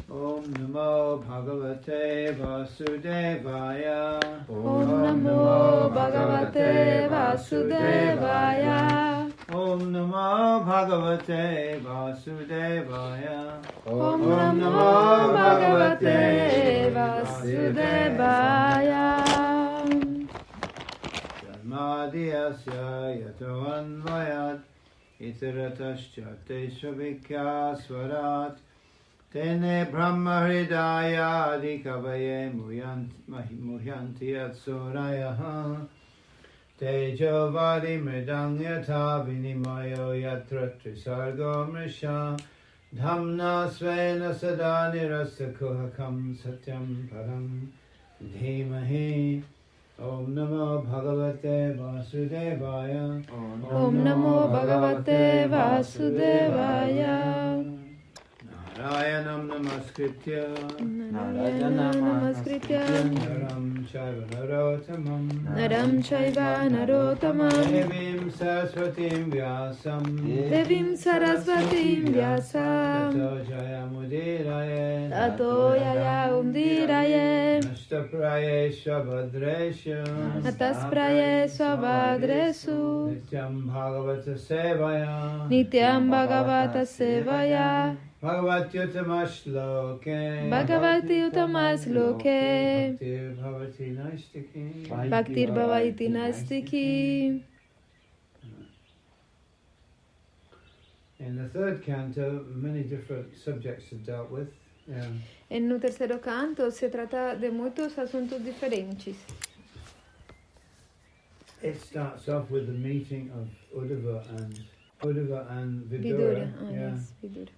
Om Namo Bhagavate Vasudevaya. Om Namo Bhagavate Vasudevaya. Om Namo Bhagavate Vasudevaya. Om Namo Bhagavate Vasudevaya. Janmadhyasya yato anvayat itaratascha teshavikya swarat tene brahma hridaya adhikavaye muhyanti atsuraya tejo vadi mridang yatha vinimayo yatra trisargo mrisha dhamna svena sada nirasya kuhakam satyam param dhimahi. Om Namo Bhagavate Vasudevaya. Om Namo Bhagavate Vasudevaya. Narayanam Namaskritya. Narayanam Namaskritya. Naram Chaiva Narottamam. Naram Chaiva Narottamam. Devim Saraswatim Vyasam. Devim Saraswatim Vyasam. Tato Jayamudiraye. Tato Yayamudiraye. Ashtapraye Shabhadreshu. Ataspraye Swabhadresu. Nityam Bhagavata Sevaya. Nityam Bhagavata Sevaya. Bhagavati Utamashloke. Bhagavati Utamashloke. Bhaktir Bhavati Naistiki. Bhaktir Bhavati Nastiki. In the third canto, many different subjects are dealt with. No terceiro canto se trata de muitos assuntos diferentes. It starts off with the meeting of Uddhava and Vidura. Vidura. Yes, Vidura.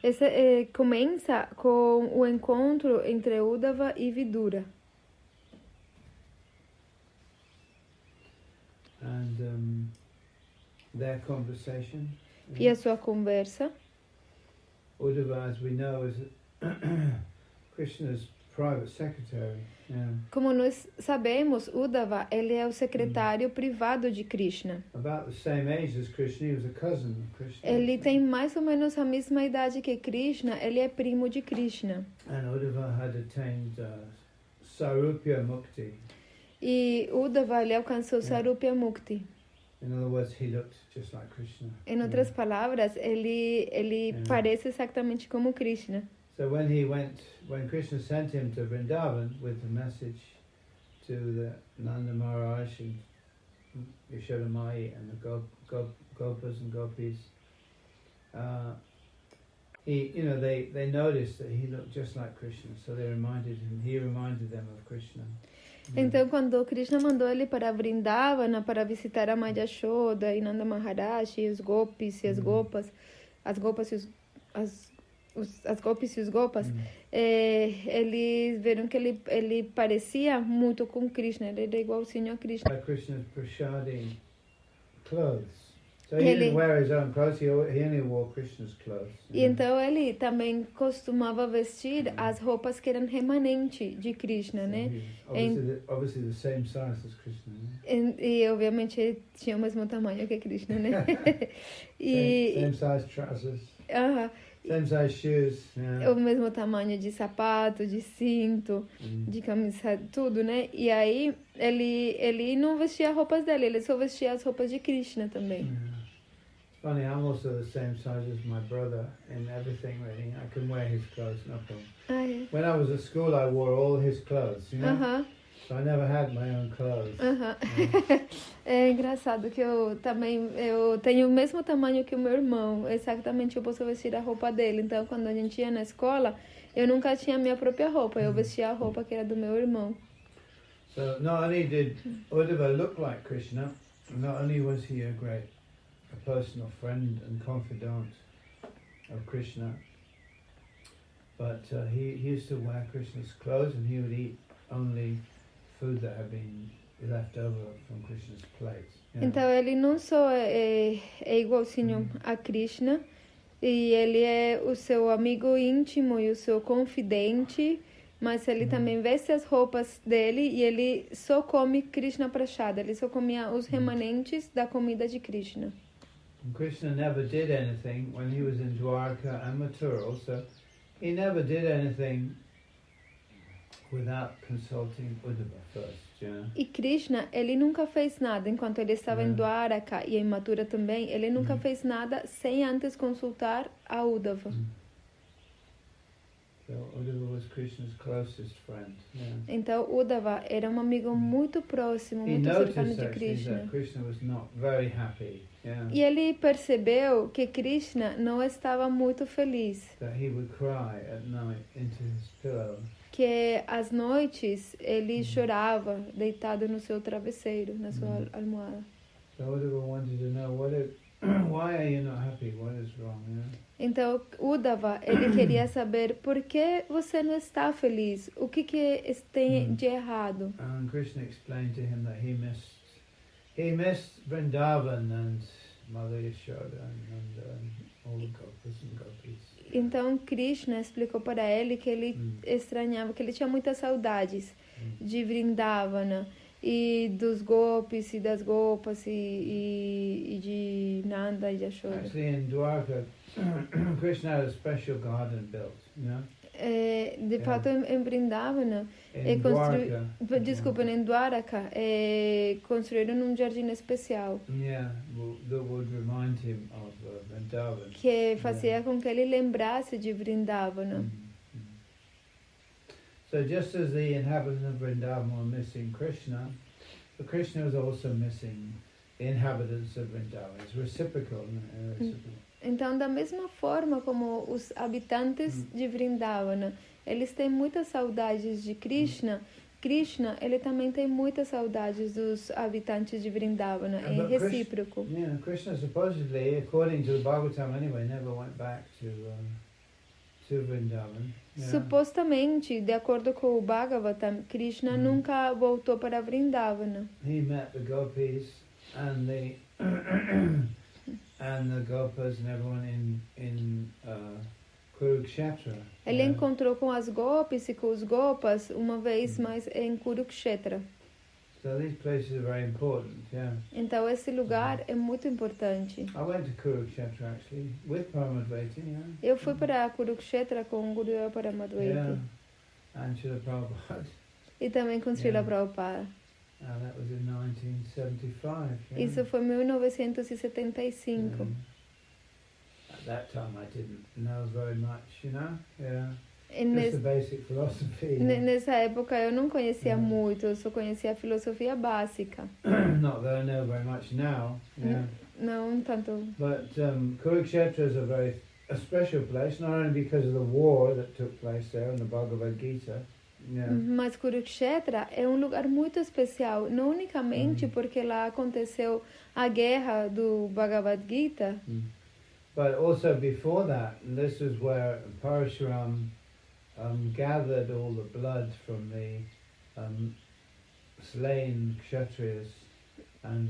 Esse começa com o encontro entre Uddhava e Vidura. And their conversation. E a sua conversa. Uddhava, as we know, is Krishna's private secretary. Como nós sabemos, Uddhava, ele é o secretário privado de Krishna. About the same age as Krishna, he was a cousin of Krishna. Ele tem mais ou menos a mesma idade que Krishna, ele é primo de Krishna. And Uddhava had attained Sarupya Mukti. E Uddhava, ele alcançou Sarupya Mukti. In other words, he looked just like Krishna. Em outras palavras, ele parece exatamente como Krishna. So when Krishna sent him to Vrindavan with the message to the Nanda Maharaj and Yashoda Mai and the Gopas and Gopis, they noticed that he looked just like Krishna, so he reminded them of Krishna. Então, quando Krishna mandou ele para Vrindavana para visitar a Mãe de Yashoda e Nanda Maharaj e os Gopis e as Gopas, as Gopis e os Gopas, eles viram que ele parecia muito com Krishna, ele era igualzinho a Krishna. Krishna's prashadi clothes. So he didn't wear his own clothes, he only wore Krishna's clothes. E então ele também costumava vestir as roupas que eram remanentes de Krishna, né? Obviously the same size as Krishna. E obviamente ele tinha o mesmo tamanho que Krishna, né? Same size trousers. Same size shoes. O mesmo tamanho de sapato, de cinto, de camisa, tudo, né? E aí ele não vestia roupas dele, ele só vestia as roupas de Krishna também. Funny, I'm also the same size as my brother in everything, really. I can wear his clothes, no problem. When I was at school, I wore all his clothes, you know? So I never had my own clothes. É engraçado que eu tenho o mesmo tamanho que o meu irmão. Exatamente, eu posso vestir a roupa dele. Então, quando a gente ia na escola, eu nunca tinha a minha própria roupa. Eu vestia a roupa que era do meu irmão. So not only did Uddhava look like Krishna, not only was he a personal friend and confidant of Krishna, but he used to wear Krishna's clothes and he would eat only food that had been left over from Krishna's plates. Então ele não só é igualzinho a Krishna, e ele é o seu amigo íntimo e o seu confidente, mas ele também veste as roupas dele e ele só come Krishna Prasada, ele só comia os remanentes da comida de Krishna. And Krishna never did anything when he was in Dwarka and Mathura also. he never did anything without consulting Uddhava first, you know? E Krishna, ele nunca fez nada, enquanto ele estava em Dwaraka e em Mathura também, ele nunca fez nada sem antes consultar a Uddhava. So Uddhava was Krishna's closest friend. Yeah. Então, Uddhava era um amigo muito próximo, He muito cercano noticed de actually Krishna. that Krishna was not very happy. Yeah. E ele percebeu que Krishna não estava muito feliz, That he would cry at night into his pillow. que às noites ele chorava deitado no seu travesseiro, na sua almofada. So Uddhava wanted to know why are you not happy? What is wrong? Yeah? Então, Uddhava, ele queria saber por que você não está feliz, o que tem de errado. And Krishna explained to him that he missed Vrindavan and Mother Yashoda and all the gopas and gopis. Então, Krishna explicou para ele que ele estranhava, que ele tinha muitas saudades de Vrindavana e dos gopis e das gopas e de Nanda e de Yashoda. Actually, in Dwarka, Krishna had a special garden built, you know? De fato, em Vrindavana, In Dwarka. em Dwaraka, construíram um jardim especial Yeah, that would remind him of Vrindavan. que fazia com que ele lembrasse de Vrindavana. So just as the inhabitants of Vrindavan were missing Krishna, so Krishna was also missing the inhabitants of Vrindavan. It's reciprocal. Então, da mesma forma como os habitantes de Vrindavana, eles têm muitas saudades de Krishna, Krishna, ele também tem muitas saudades dos habitantes de Vrindavana, é recíproco. Yeah, Krishna supposedly, according to the Bhagavatam anyway, never went back to Vrindavan. Yeah. Supostamente, de acordo com o Bhagavatam, Krishna nunca voltou para Vrindavana. He met the gopis and the and the gopas and everyone in Kurukshetra. Ele encontrou com as gopis e com os gopas uma vez mais em Kurukshetra. So these places are very important, yeah. Então esse lugar é muito importante. I went to Kurukshetra actually with Paramadvaiti, yeah. Eu fui para Kurukshetra com Guru Paramadvaiti. Yeah, and Srila Prabhupada. E também com Srila Prabhupada. That was in 1975. Yeah. Isso foi em 1975. At that time I didn't know very much, you know. Yeah. E Just the basic philosophy. Nessa época eu não conhecia muito, eu só conhecia a filosofia básica. Not that I know very much now. Yeah. Não tanto. But Kurukshetra is a special place, not only because of the war that took place there in the Bhagavad Gita. Yeah. Mas Kurukshetra é um lugar muito especial, não unicamente porque lá aconteceu a guerra do Bhagavad Gita, but also before that, this was where Parashuram gathered all the blood from the slain kshatriyas, and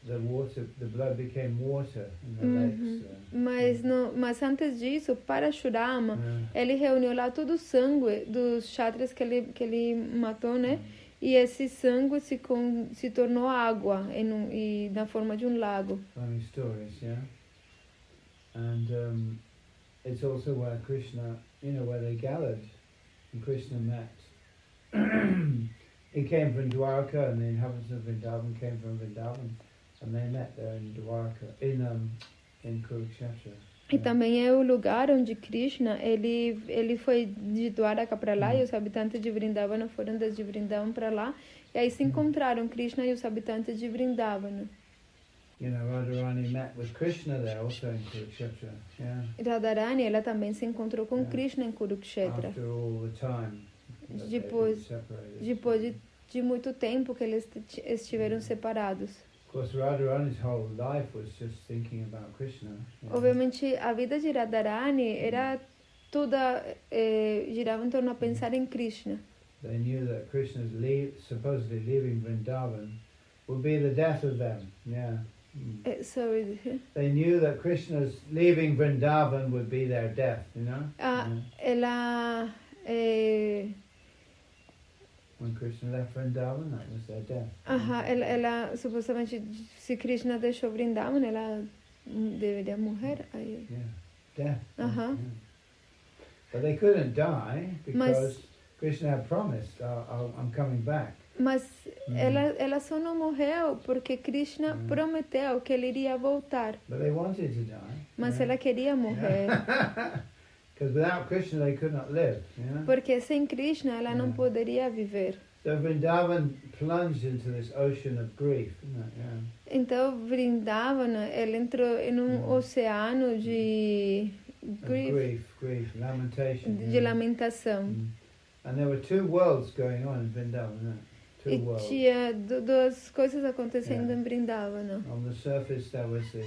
the water, the blood became water in the lakes. Mas antes disso, Parashurama, ele reuniu lá todo o sangue dos kshatriyas que ele matou, né? E esse sangue se tornou água e na forma de um lago. Funny stories, yeah. And it's also where Krishna, where they gathered, and Krishna met. He came from Dwarka, and the inhabitants of Vrindavan came from Vrindavan, and they met there in Dwarka, in Kurukshetra. E também é o lugar onde Krishna, ele foi de Dwaraka para lá, e os habitantes de Vrindavana foram de Vrindavan para lá, e aí se encontraram Krishna e os habitantes de Vrindavana. Radharani met with Krishna there also in Kurukshetra. Yeah. Radharani, ela também se encontrou com Krishna em Kurukshetra. After all the time. Depois de muito tempo que eles estiveram separados. Of course, Radharani's whole life was just thinking about Krishna. Obviamente, a vida de Radharani era girava em torno a pensar em Krishna. They knew that Krishna's supposedly leaving Vrindavan would be the death of them. Yeah. Sorry. They knew that Krishna's leaving Vrindavan would be their death. Ela when Krishna left Vrindavan, that was their death. Ela supostamente, se Krishna deixou Vrindavan, ela deveria morrer. Yeah, death. Yeah. But they couldn't die because Krishna had promised, I'm coming back. Mas ela só não morreu porque Krishna prometeu que ele iria voltar. But they wanted to die. Mas ela queria morrer. Because without Krishna they could not live. Porque sem Krishna ela não poderia viver. So Vrindavan plunged into this ocean of grief. Então Vrindavana, ele entrou em oceano de grief, lamentation. De lamentação. And there were two worlds going on in Vrindavan. E tinha duas coisas acontecendo em Vrindavana. On the surface there was the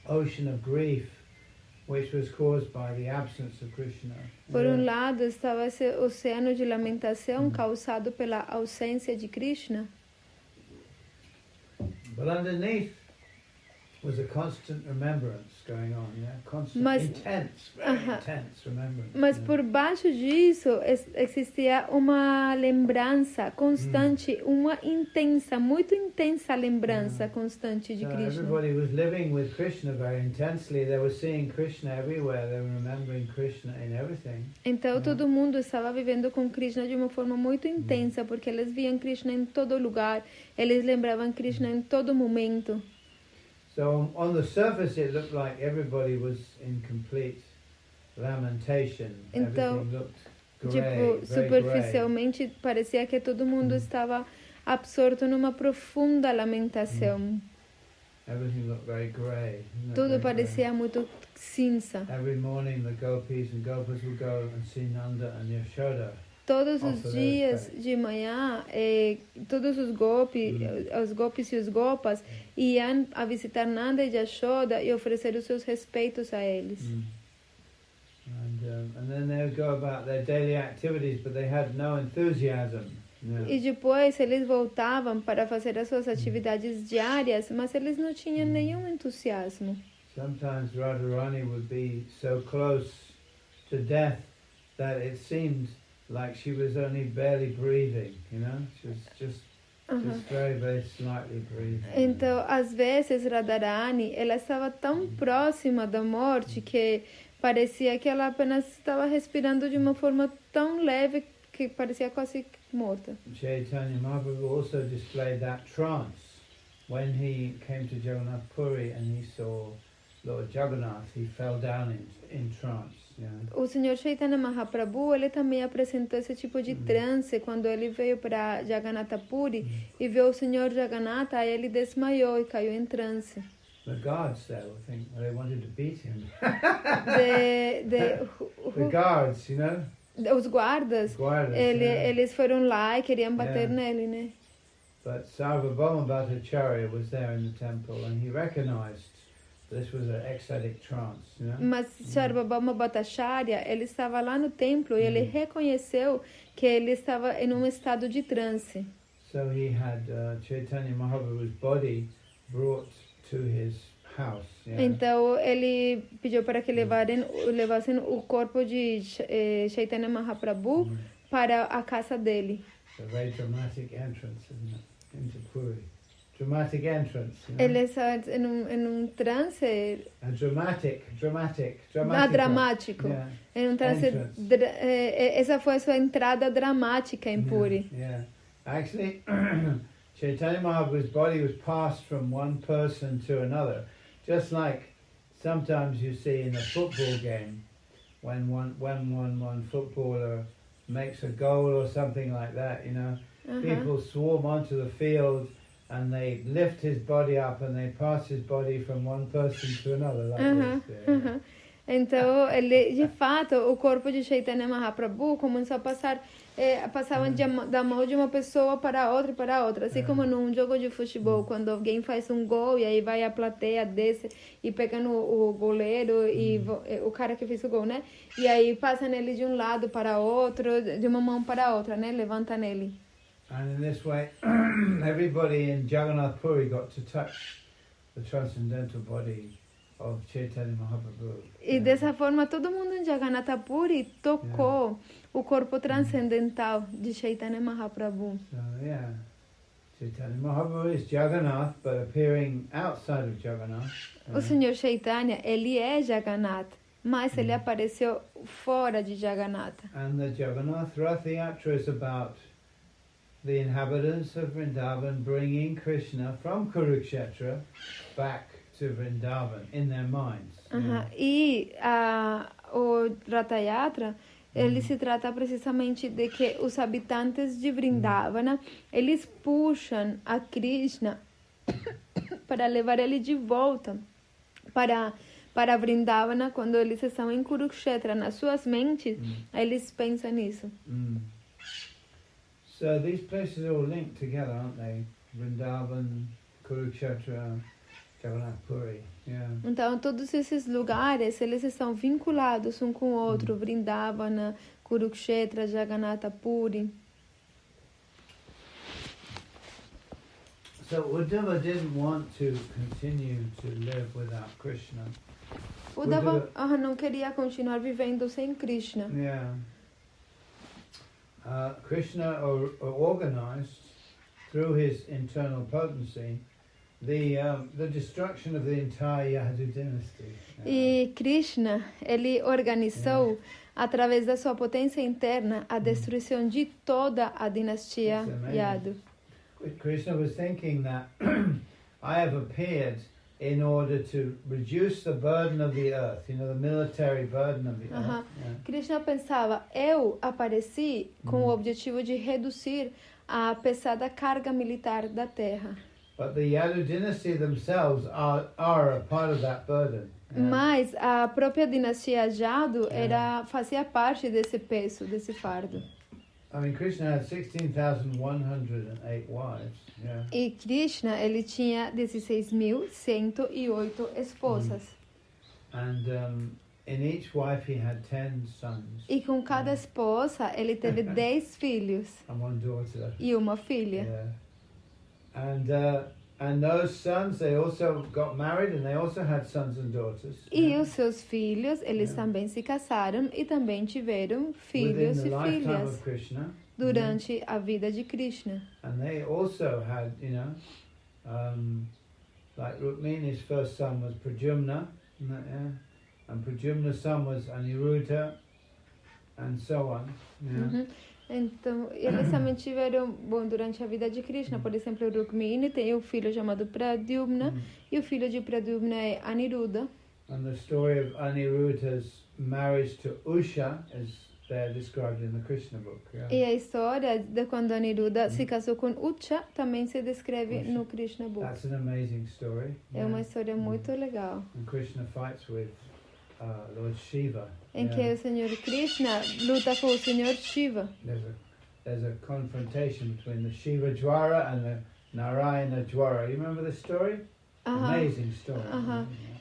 ocean of grief, which was caused by the absence of Krishna. Por lado estava esse oceano de lamentação causado pela ausência de Krishna. But underneath was a constant remembrance going on, constant, intense, very intense remembrance. Mas por baixo disso existia uma lembrança constante, uma muito intensa lembrança constante de Krishna. Everybody was living with Krishna very intensely. They were seeing Krishna everywhere. They were remembering Krishna in everything. Então todo mundo estava vivendo com Krishna de uma forma muito intensa, porque eles viam Krishna em todo lugar. Eles lembravam Krishna em todo momento. So on the surface it looked like everybody was in complete lamentation. Então, everything looked grey, superficialmente parecia que todo mundo estava absorto numa profunda lamentação. Everything looked very grey. Tudo parecia muito cinza. Every morning the gopis and gopas would go and see Nanda and Yashoda. Todos os dias de manhã, todos os gopis e os gopas iam a visitar Nanda e Yashoda e oferecer os seus respeitos a eles. And then they would go about their daily activities, but they had no enthusiasm. E depois eles voltavam para fazer as suas atividades diárias, mas eles não tinham nenhum entusiasmo. Sometimes Radharani would be so close to death that it seemed like she was only barely breathing, She was just very, very slightly breathing. Então, às vezes, Radharani, ela estava tão próxima da morte que parecia que ela apenas estava respirando de uma forma tão leve que parecia quase morta. Chaitanya Mahaprabhu also displayed that trance when he came to Jagannath Puri and he saw Lord Jagannath. He fell down in trance. O Senhor Chaitanya Mahaprabhu, ele também apresentou esse tipo de transe quando ele veio para Jagannatha Puri e viu o Senhor Jagannatha, aí ele desmaiou e caiu em transe. The guards there, I think, they wanted to beat him. The guards, Os guardas, eles foram lá e queriam bater nele, né? But Sarvabhauma Bhattacharya was there in the temple and he recognized this was an ecstatic trance, Mas Sarvabhauma Bhattacharya, ele estava lá no templo e ele reconheceu que ele estava em um estado de transe. So he had Chaitanya Mahaprabhu's body brought to his house. Então ele pediu para que levassem o corpo de Chaitanya Mahaprabhu para a casa dele. It's a very dramatic entrance, isn't it, into Puri? Dramatic entrance. Ele está em transe. Dramático. Yeah. Em um transe. Essa foi a sua entrada dramática em Puri. Yeah. Actually, Chaitanya Mahaprabhu's body was passed from one person to another, just like sometimes you see in a football game, when one footballer makes a goal or something like that, people swarm onto the field. And they lift his body up and they pass his body from one person to another. Like this. Então, de fato, o corpo de Chaitanya Mahaprabhu começou a passavam da mão de uma pessoa para outra, assim como num jogo de futebol, quando alguém faz um gol e aí vai a plateia, desce e pega o goleiro e o cara que fez o gol, né? E aí passa nele de um lado para outro, de uma mão para outra, né? Levanta nele. And in this way, everybody in Jagannath Puri got to touch the transcendental body of Chaitanya Mahaprabhu. E dessa forma, todo mundo em Jagannatha Puri tocou o corpo transcendental de Chaitanya Mahaprabhu. So, Chaitanya Mahaprabhu is Jagannath, but appearing outside of Jagannath. O Senhor Chaitanya, ele é Jagannath, mas ele apareceu fora de Jagannatha. And the Jagannath Rath Yatra is about the inhabitants of Vrindavan bringing Krishna from Kurukshetra back to Vrindavan in their minds. E o Ratha Yatra, ele se trata precisamente de que os habitantes de Vrindavana, eles puxam a Krishna para levar ele de volta para Vrindavana quando eles estão em Kurukshetra. Nas suas mentes, eles pensam nisso. So these places are all linked together, aren't they? Vrindavan, Kurukshetra, Jagannath Puri. Yeah. Então, todos esses lugares, eles estão vinculados um com o outro. Vrindavana, Kurukshetra, Jagannatha Puri. So Uddhava didn't want to continue to live without Krishna. Uddhava não queria continuar vivendo sem Krishna. Yeah. Krishna organized through his internal potency the destruction of the entire Yadu dynasty. E Krishna, ele organizou através da sua potência interna a destruição de toda a dinastia Yadu. Krishna was thinking that I have appeared in order to reduce the burden of the earth, the military burden of the earth. Krishna pensava, eu apareci com o objetivo de reduzir a pesada carga militar da terra. But the Yadu dynasty themselves are a part of that burden. Mas a própria dinastia Yadu fazia parte desse peso, desse fardo. I mean, Krishna had 16,108 wives. Yeah. E Krishna, ele tinha 16.108 esposas. And in each wife he had 10 sons. E com cada esposa, ele teve 10 filhos. And one daughter. E uma filha. Yeah. And those sons, they also got married and they also had sons and daughters. E os seus filhos, eles também se casaram e também tiveram filhos e filhas durante a vida de Krishna. And they also had, like Rukmini's first son was Pradyumna, and Pradyumna's son was Aniruddha, and so on. Yeah. Então, eles também tiveram, durante a vida de Krishna, por exemplo, Rukmini tem um filho chamado Pradyumna, e o filho de Pradyumna é Aniruddha. And the story of Aniruddha's marriage to Usha is there described in the Krishna book. Yeah. E a história de quando Aniruddha se casou com Usha também se descreve no Krishna book. That's an amazing story. É uma história muito legal. And Krishna fights with Lord Shiva. Em que o Senhor Krishna luta com o Senhor Shiva. There's a confrontation between the Shiva Dwara and the Narayana Dwara. You remember the story? Amazing story.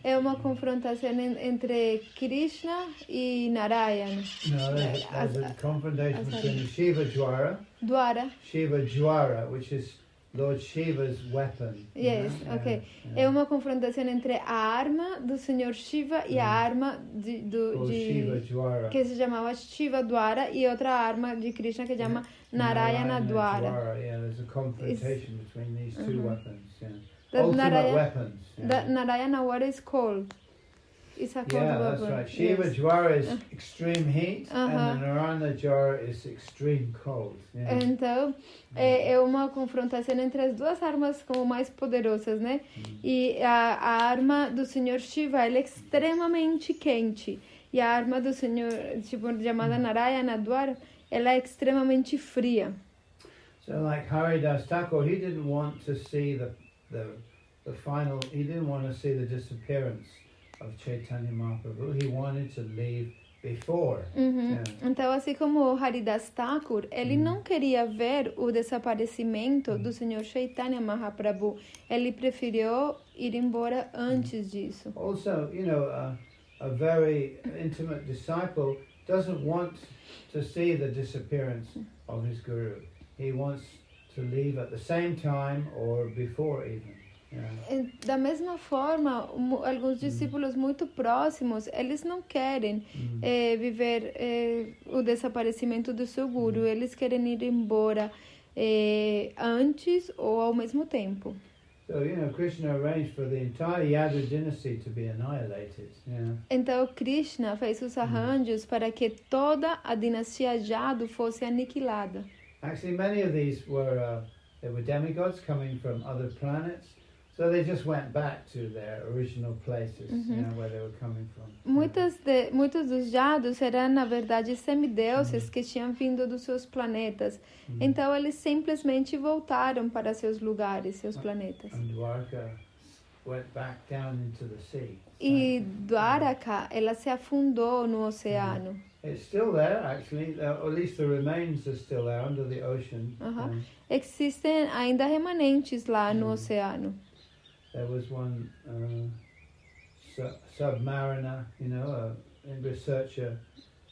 É uma confrontação entre Krishna e Narayana. No, there's a confrontation between the Shiva Dwara. Shiva Dwara, which is Lord Shiva's weapon. Yes, ok. É uma confrontação entre a arma do Senhor Shiva e a arma que se chamava Shiva Dwara e outra arma de Krishna que se chama Narayana Dwara. Yeah, there's a confrontation between these two weapons. Yeah. Ultimate weapons. Yeah. The Narayana Dwara is cold. It's a cold weapon. That's right. Shiva Dwara is extreme heat and the Narayana Dwara is extreme cold. Yeah. Então, é uma confrontação entre as duas armas como mais poderosas, né? E a arma do Senhor Shiva, ela é extremamente quente. E a arma do Senhor, chamada Narayana Dwara, ela é extremamente fria. So like Haridas Thakur, he didn't want to see the final, he didn't want to see the disappearance of Chaitanya Mahaprabhu. He wanted to leave before. Yeah. Então, assim como Haridas Thakur, ele não queria ver o desaparecimento do Senhor Chaitanya Mahaprabhu. Ele preferiu ir embora antes disso. Also, a very intimate disciple doesn't want to see the disappearance of his guru. He wants to leave at the same time or before even. Yeah. Da mesma forma, alguns discípulos muito próximos, eles não querem viver o desaparecimento do seu guru, eles querem ir embora antes ou ao mesmo tempo. So, Krishna arranged for the entire Yadu dynasty to be annihilated. Então Krishna fez os arranjos para que toda a dinastia Yadu fosse aniquilada. Actually, many of these were demigods coming from other planets. So they just went back to their original places, where they were coming from. Muitos dos Yadus eram, na verdade, semideuses que tinham vindo dos seus planetas. Então, eles simplesmente voltaram para seus lugares, seus planetas. And Dwarka went back down into the sea. E Dwaraka, ela se afundou no oceano. It's still there, actually. At least the remains are still there under the ocean. Existem ainda remanentes lá no oceano. There was one submariner, a researcher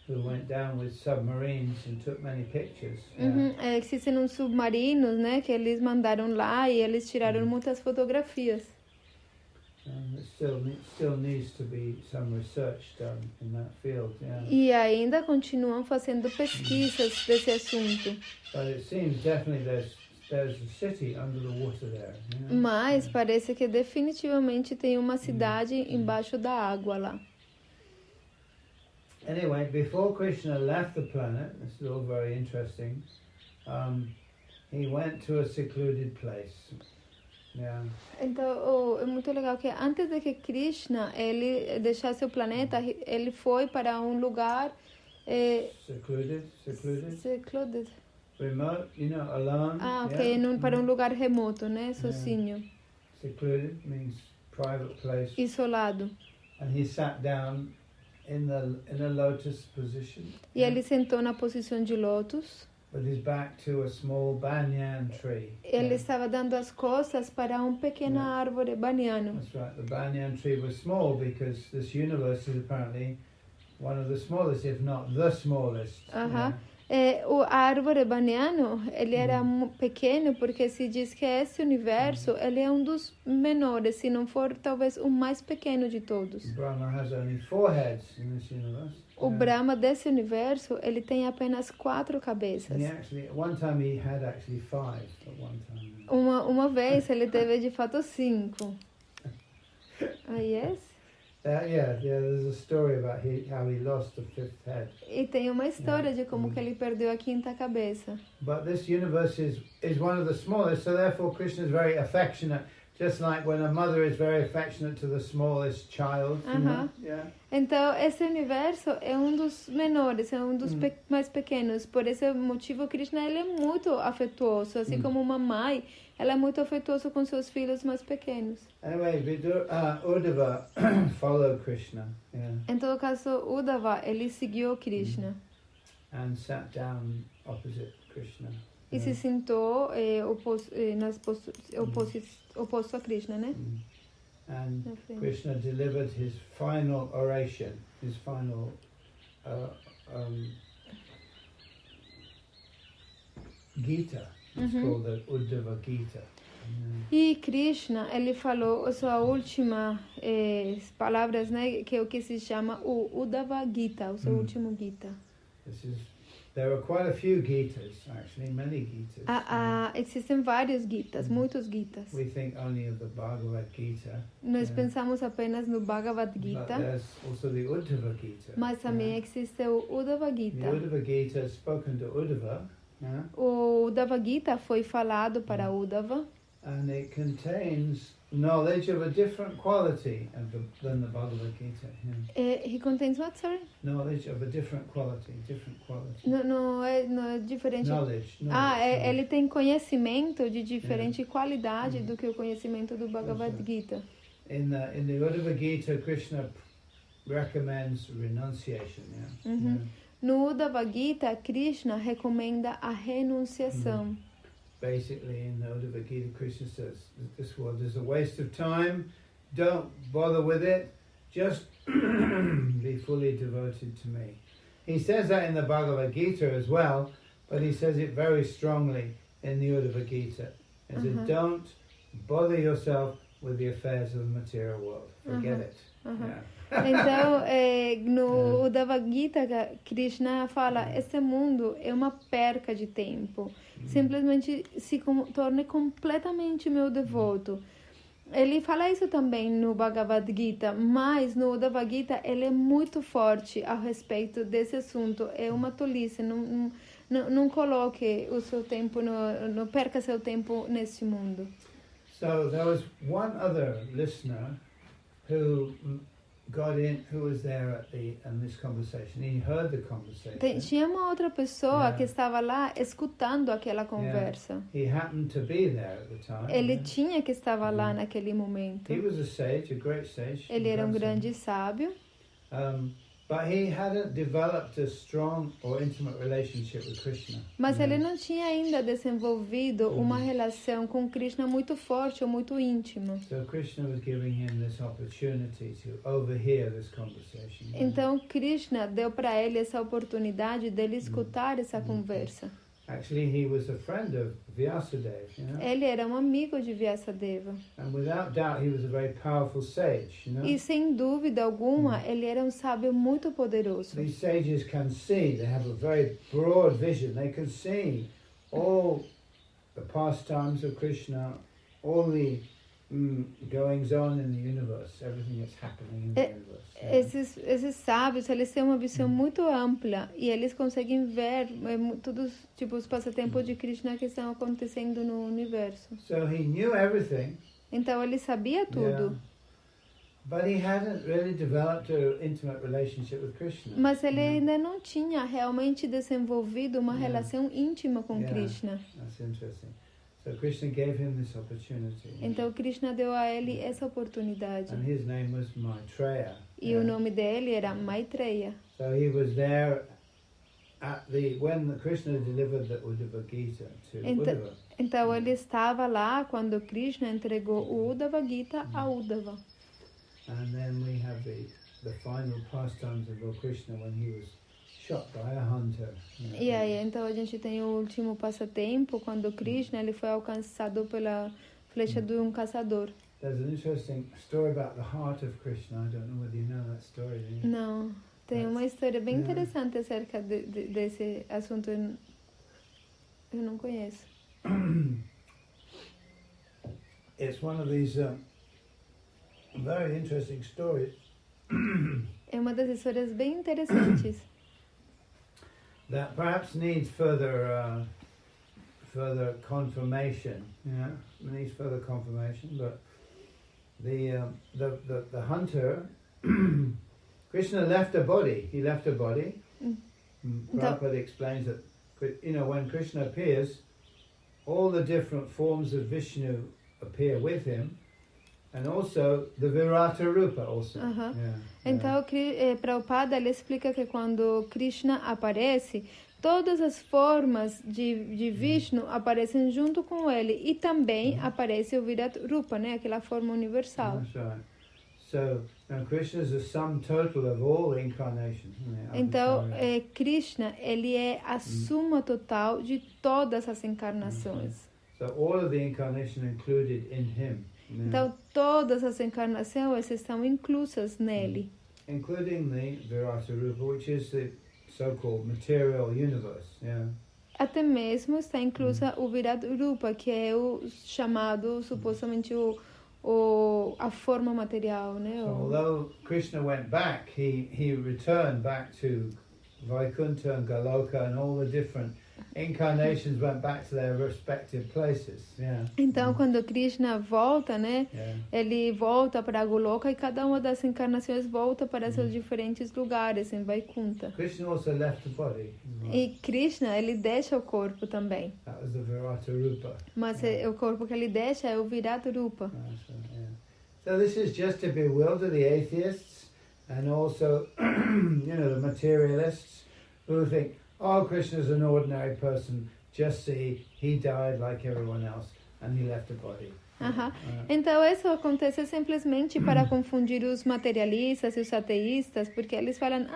who went down with submarines and took many pictures. Existem uns submarinos, né, que eles mandaram lá e eles tiraram muitas fotografias. Still needs to be some research done in that field. E ainda continuam fazendo pesquisas desse assunto. But it seems definitely there's a city under the water there. Mas parece que definitivamente tem uma cidade embaixo da água lá. Anyway, before Krishna left the planet, this is all very interesting, he went to a secluded place. Então, é muito legal que antes de que Krishna ele deixasse o planeta, ele foi para um lugar secluded. Remote, alone. Ok, para um lugar remoto, né, sozinho. Secluded means private place. Isolado. And he sat down in a lotus position. E ele sentou na posição de lótus. With his back to a small banyan tree. Ele estava dando as costas para pequena árvore banhano. That's right. The banyan tree was small because this universe is apparently one of the smallest, if not the smallest. A árvore banhano, ele era pequeno porque se diz que esse universo, ele é um dos menores, se não for talvez o mais pequeno de todos. Brahma has only 4 heads in this universe. O Brahma desse universo, ele tem apenas 4 cabeças. One time he had actually 5 at one time. Uma vez ele teve de fato 5. Yes? There's a story about how he lost the 5th head. E tem uma história de como que ele perdeu a 5ª cabeça. But this universe is one of the smallest, so therefore Krishna is very affectionate, just like when a mother is very affectionate to the smallest child. Então, esse universo é um dos menores, é um dos mais pequenos. Por esse motivo, Krishna ele é muito afetuoso, assim como uma mãe, ela é muito afetuosa com seus filhos mais pequenos. Anyway, Uddhava followed Krishna. Em todo caso, Uddhava, ele seguiu Krishna. And sat down opposite Krishna. E se sentou oposto a Krishna, né? And Krishna delivered his final oration, his final Gita. It's called the Uddhava Gita. E Krishna, ele falou a sua última palavras, né, que é o que se chama o Uddhava Gita, o seu último Gita. There are quite a few Gitas, actually, many Gitas. Existem vários Gitas, muitos Gitas. We think only of the Bhagavad Gita. Nós pensamos apenas no Bhagavad Gita. But there's also the Uddhava Gita. Mas também existe o Uddhava Gita. The Uddhava Gita is spoken to Uddhava. O Uddhava Gita foi falado para Uddhava. And it contains knowledge of a different quality than the Bhagavad Gita. He contains what, sorry? Knowledge of a different quality. Não é diferente. Knowledge. Ele tem conhecimento de diferente qualidade do que o conhecimento do Bhagavad Gita. In the Uddhava Gita, Krishna recommends renunciation. No Uddhava Gita, Krishna recomenda a renunciação. Basically, in the Uddhava Gita, Krishna says this world is a waste of time. Don't bother with it. Just be fully devoted to me. He says that in the Bhagavad Gita as well, but he says it very strongly in the Uddhava Gita. He says, don't bother yourself with the affairs of the material world. Forget it. Então, no Uddhava Gita, Krishna fala, esse mundo é uma perca de tempo. Simplesmente se torne completamente meu devoto. Ele fala isso também no Bhagavad Gita, mas no Bhagavad Gita ele é muito forte a respeito desse assunto. É uma tolice, não coloque o seu tempo, não perca seu tempo nesse mundo. So there was one other listener who got in, who was there in this conversation. He heard the conversation. Tinha uma outra pessoa que estava lá escutando aquela conversa. He happened to be there at the time. Ele tinha que estar lá naquele momento. He was a sage, a great sage. Ele era um grande sábio. But he hadn't developed a strong or intimate relationship with Krishna. Mas ele não tinha ainda desenvolvido uma relação com Krishna muito forte ou muito íntima. So Krishna was giving him this opportunity to overhear this conversation. Então Krishna deu para ele essa oportunidade dele escutar essa conversa. Actually, he was a friend of Vyasadeva, you know? Ele era um amigo de Vyasadeva. And without doubt, he was a very powerful sage, you know? E sem dúvida alguma, ele era um sábio muito poderoso. These sages can see, they have a very broad vision. They can see all the pastimes of Krishna, all the goings on in the universe, everything that's happening in the universe. Esses sábios, eles têm uma visão muito ampla e eles conseguem ver todos os passatempos de Krishna que estão acontecendo no universo. So he knew everything. Então ele sabia tudo. But he hadn't really developed an intimate relationship with Krishna. Mas ele ainda não tinha realmente desenvolvido uma relação íntima com Krishna. That's interesting. So Krishna gave him this opportunity. Então Krishna deu a ele essa oportunidade. And his name was Maitreya. E o nome dele era Maitreya. So he was there at when Krishna delivered the Uddhava Gita to Uddhava. Então ele estava lá quando Krishna entregou o Uddhava Gita a Uddhava. And then we have the final pastimes of Lord Krishna when he was shot by a hunter. E aí, então a gente tem o último passatempo quando Krishna ele foi alcançado pela flecha de um caçador. There's an interesting story about the heart of Krishna. I don't know whether you know that story. Do you? Não, tem uma história bem interessante acerca desse assunto. Eu não conheço. It's one of these very interesting stories. É uma das histórias bem interessantes. That perhaps needs further confirmation. Needs further confirmation. But the hunter, Krishna left a body. He left a body. Prabhupada explains that when Krishna appears, all the different forms of Vishnu appear with him. And also the Virata Rupa also. Então, Prabhupada ele explica que quando Krishna aparece, todas as formas de Vishnu aparecem junto com ele e também aparece o Virata Rupa, né, aquela forma universal. That's right. So, Krishna is the sum total of all incarnations. Então, Krishna, ele é a suma total de todas as encarnações. So all of the incarnations are included in him. Então, todas as encarnações estão inclusas nele. Including the Virata Rupa, which is the so-called material universe. Até mesmo está inclusa o Virata Rupa, que é o chamado, supostamente, a forma material, né? So although Krishna went back, he returned back to Vaikuntha and Goloka and all the different incarnations went back to their respective places. Então, quando Krishna volta, né? Ele volta para Goloka e cada uma das encarnações volta para seus diferentes lugares em Vaikuntha. Krishna also left the body. E Krishna, ele deixa o corpo também. That was the Virata Rupa. Mas o corpo que ele deixa é o Virata Rupa. So this is just to bewilder the atheists and also, the materialists who think, oh, Krishna's an ordinary person, just see, he died like everyone else, and he left a body. Então isso acontece simplesmente para confundir os materialistas e os ateístas, porque eles falam,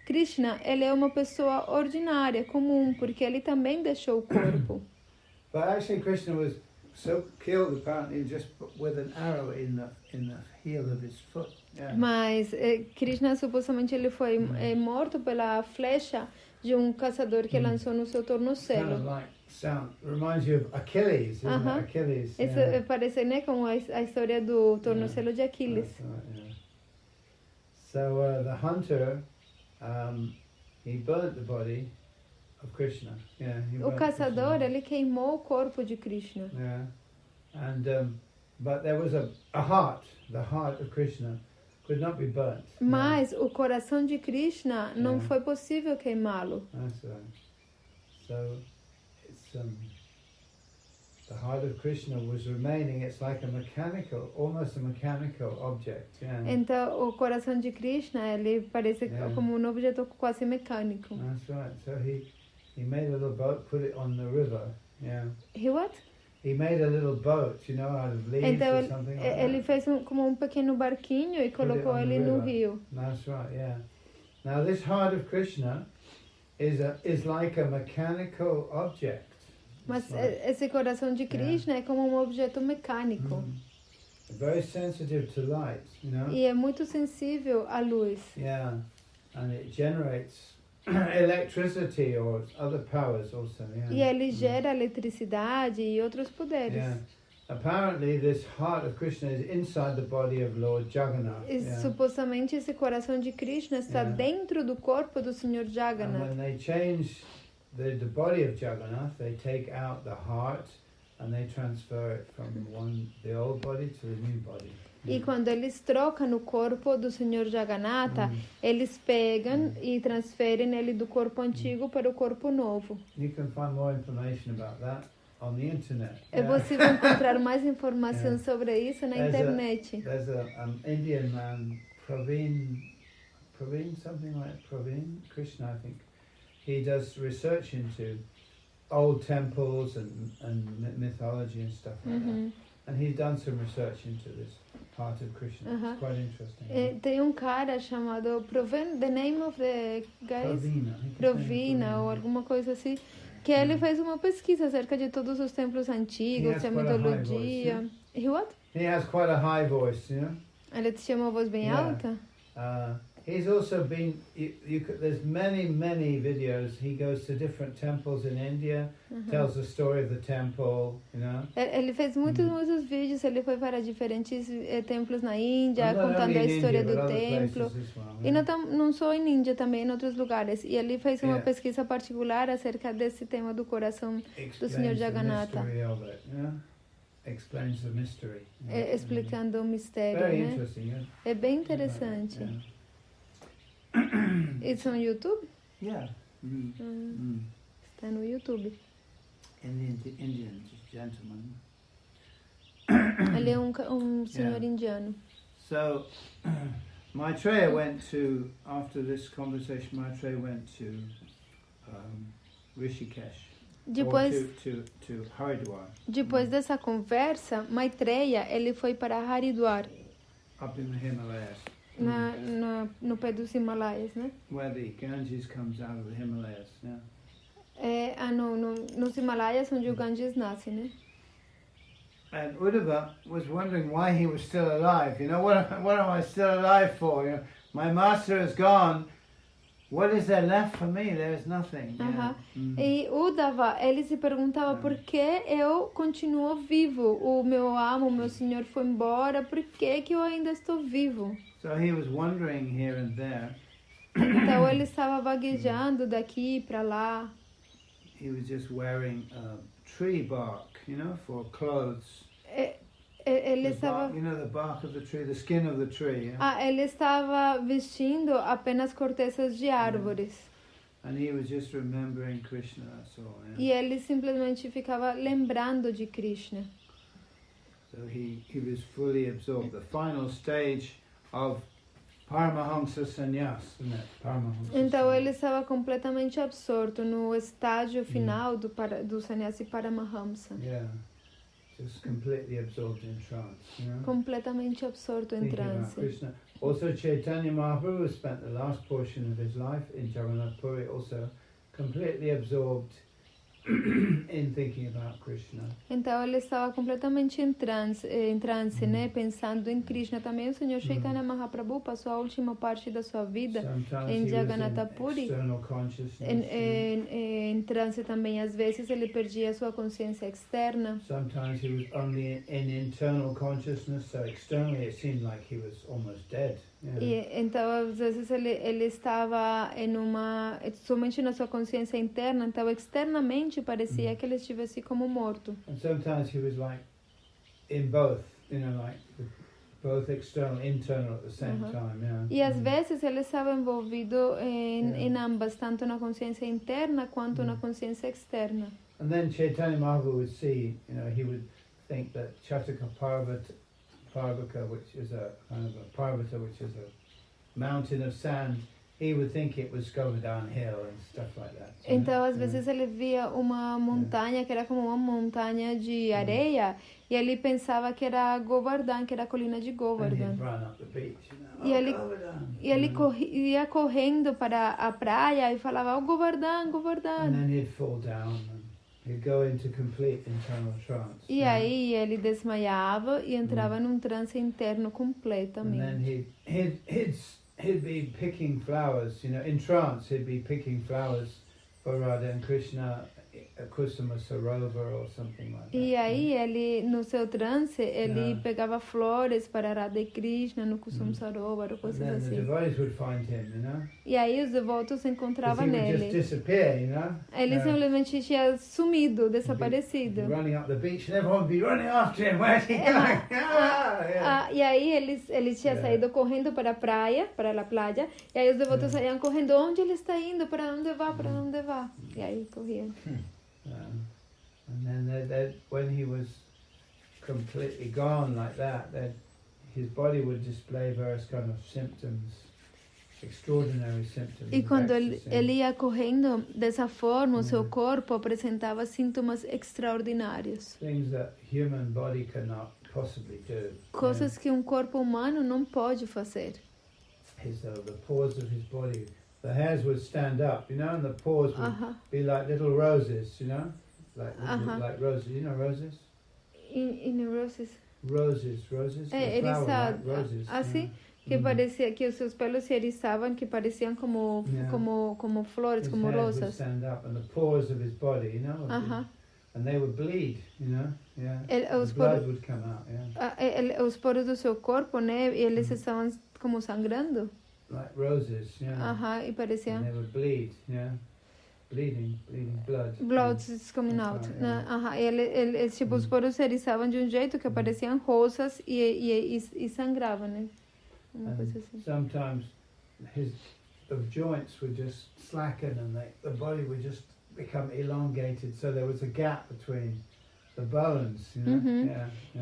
Krishna, ele é uma pessoa ordinária, comum, porque ele também deixou o corpo. But actually Krishna was so killed apparently just with an arrow in the heel of his foot. Mas Krishna supostamente ele foi morto pela flecha de caçador que lançou no seu tornozelo. Kind of like reminds you of Achilles, isn't it? Achilles. Isso parece, né, como a história do tornozelo de Aquiles. That's right, yeah. So the hunter, he burnt the body of Krishna. Yeah, he O burnt caçador, Krishna. ele queimou o corpo de Krishna. Yeah, and but there was a heart. The heart of Krishna could not be burnt. Mas o coração de Krishna não foi possível queimá-lo. That's right. So it's the heart of Krishna was remaining. It's like almost a mechanical object. Yeah. Então o coração de Krishna, ele parece como um objeto quase mecânico. That's right. So he made a little boat, put it on the river. Yeah. He what? He made a little boat, out of leaves Então or something like ele that. fez como um pequeno barquinho e colocou ele no rio. That's right, yeah. Now this heart of Krishna is like a mechanical object. Mas esse coração de Krishna é como um objeto mecânico. Very sensitive to light, E é muito sensível à luz. Yeah, and it generates electricity or other powers also. Yeah. E ele gera eletricidade e outros poderes. Yeah. Apparently this heart of Krishna is inside the body of Lord Jagannath. E supostamente esse coração de Krishna está dentro do corpo do Senhor And Jagannath. when they change the body of Jagannath, they take out the heart and they transfer it from the old body to the new body. E quando eles trocam o corpo do Senhor Jagannatha, eles pegam e transferem ele do corpo antigo para o corpo novo. You can find more information about that on the internet. É possível encontrar mais informação sobre isso na internet. There's an Indian man, Praveen, something like Praveen Krishna, I think. He does research into old temples and mythology and stuff like that. And he's done some research into this part of Krishna. It's quite interesting. Tem cara chamado the name of the guy Provina ou alguma coisa assim, que ele fez uma pesquisa acerca de todos os templos antigos, a mitologia. He what? He has quite a high voice, Ele tinha uma voz bem alta. He's also been. There's many videos. He goes to different temples in India, tells the story of the temple. Ele fez muitos vídeos. Ele foi para diferentes templos na Índia, contando a história do templo. E não só em Índia, também em outros lugares. E ele fez uma pesquisa particular acerca desse tema do coração do Senhor Jagannatha. Explains the mystery. Explicando o mistério, Very né? interesting. É bem interessante. It's on YouTube? Yeah. Está no YouTube. Indian gentleman. Ele é um senhor indiano. So, Maitreya after this conversation, Maitreya went to Rishikesh. Depois, to Haridwar. Depois dessa conversa, Maitreya, ele foi para Haridwar. Up in the Himalayas. No pé dos Himalaias, né? Where the Ganges comes out of the Himalayas, nos Himalaias, onde o Ganges nasce, né? And Uddhava was wondering why he was still alive. What am I still alive for? My master is gone. What is there left for me? There is nothing. E Uddhava, ele se perguntava por que eu continuo vivo. O meu amo, o meu senhor foi embora, por que eu ainda estou vivo? So he was wandering here and there. Então ele estava vaguejando daqui para lá. He was just wearing tree bark, for clothes. Ele estava, the bark of the tree, the skin of the tree. Ele estava vestindo apenas cortezas de árvores. And he was just remembering Krishna, that's all. E ele simplesmente ficava lembrando de Krishna. So he was fully absorbed. The final stage of Paramahamsa Sannyas, isn't it? Então ele estava completamente absorto no estágio final do sannyasi Paramahamsa. Yeah. Just completely absorbed in trance, Completamente absorto em trance. Also, Chaitanya Mahaprabhu spent the last portion of his life in Jagannath Puri, also completely absorbed in thinking about Krishna. Então ele estava completamente em transe, né? Pensando em Krishna. Também o Senhor Chaitanya Mahaprabhu passou a última parte da sua vida em Jagannatha Puri. Em transe também, às vezes ele perdia a sua consciência externa. Sometimes he was only in internal consciousness, so externally it seemed like he was almost dead. E, então, às vezes ele estava somente na sua consciência interna, então externamente parecia que ele estivesse como morto. And sometimes he was like in both, like both external and internal at the same time. E às vezes ele estava envolvido em ambas, tanto na consciência interna quanto na consciência externa. And then Chaitanya Mahaprabhu would see, he would think that Chataka Parvaka, which is a kind of a parvata, which is a mountain of sand, he would think it was Govardhan Hill and stuff like that. Então, às vezes ele via uma montanha que era como uma montanha de areia e ele pensava que era Govardhan, que era a colina de Govardhan. E ele ia correndo para a praia e falava, Govardhan, Govardhan. And then he'd fall down. He'd go into complete internal trance. E aí ele desmaiava e entrava num transe interno completamente. And then he'd be picking flowers, in trance he'd be picking flowers for Radha and Krishna, a Kusuma Sarovar or something like that. E aí ele, no seu trance, ele pegava flores para Radha e Krishna no Kusuma Sarovar ou coisas And then assim. the devotees would find him, E aí os devotos encontravam he would nele. just disappear, Ele simplesmente tinha sumido, desaparecido. Running up the beach and everyone would be running after him. Where's he going? E aí ele tinha saído correndo para a praia, para a playa, e aí os devotos saíam correndo, onde ele está indo, para onde vai. E aí corriam. And then when he was completely gone like that, then his body would display various kind of symptoms, extraordinary symptoms. E quando ele ia correndo dessa forma, o seu corpo apresentava sintomas extraordinários. Things that human body cannot possibly do. Coisas que corpo humano não pode fazer. The pores of his body, the hairs would stand up, and the pores would be like little roses, like roses. You know roses? In roses. Roses. Ele está like roses. Assim, que parecia que os seus pelos se eriçavam, que pareciam como flores, como rosas. rosas. Stand up, and the pores of his body, and they would bleed, The blood would come out, Os poros do seu corpo, né? E eles estavam como sangrando. Like roses, E pareciam. And they would bleed, bleeding blood. Blood is coming out. Tipo, os poros se eriçavam de jeito que pareciam rosas e sangravam, né? Uma coisa assim. Sometimes the joints would just slacken and the body would just become elongated, so there was a gap between the bones,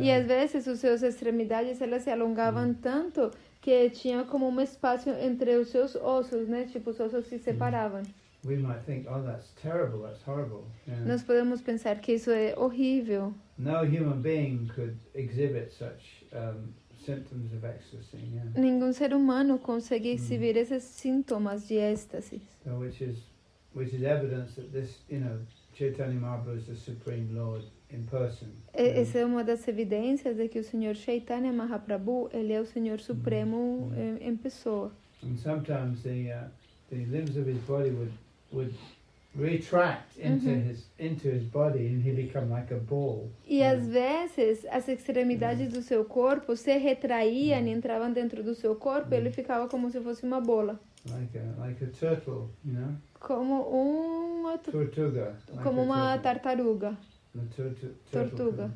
E às vezes as suas extremidades elas se alongavam tanto que tinha como um espaço entre os seus ossos, né? Tipo, os ossos se separavam. We might think, oh, that's terrible, that's horrible. Nós podemos pensar que isso é horrível. No human being could exhibit such symptoms of ecstasy. Nenhum ser humano consegue exibir esses sintomas de êxtase. So which is evidence that this, Chaitanya Mahaprabhu is the Supreme Lord in person. Essa é uma das evidências de que o Senhor Chaitanya Mahaprabhu, ele é o Senhor Supremo em pessoa. And sometimes the limbs of his body would retract into his body and he become like a ball. E às vezes as extremidades do seu corpo se retraíam e entravam dentro do seu corpo e ele ficava como se fosse uma bola. Like a turtle, Como uma tortuga. Como uma tartaruga. Tortuga.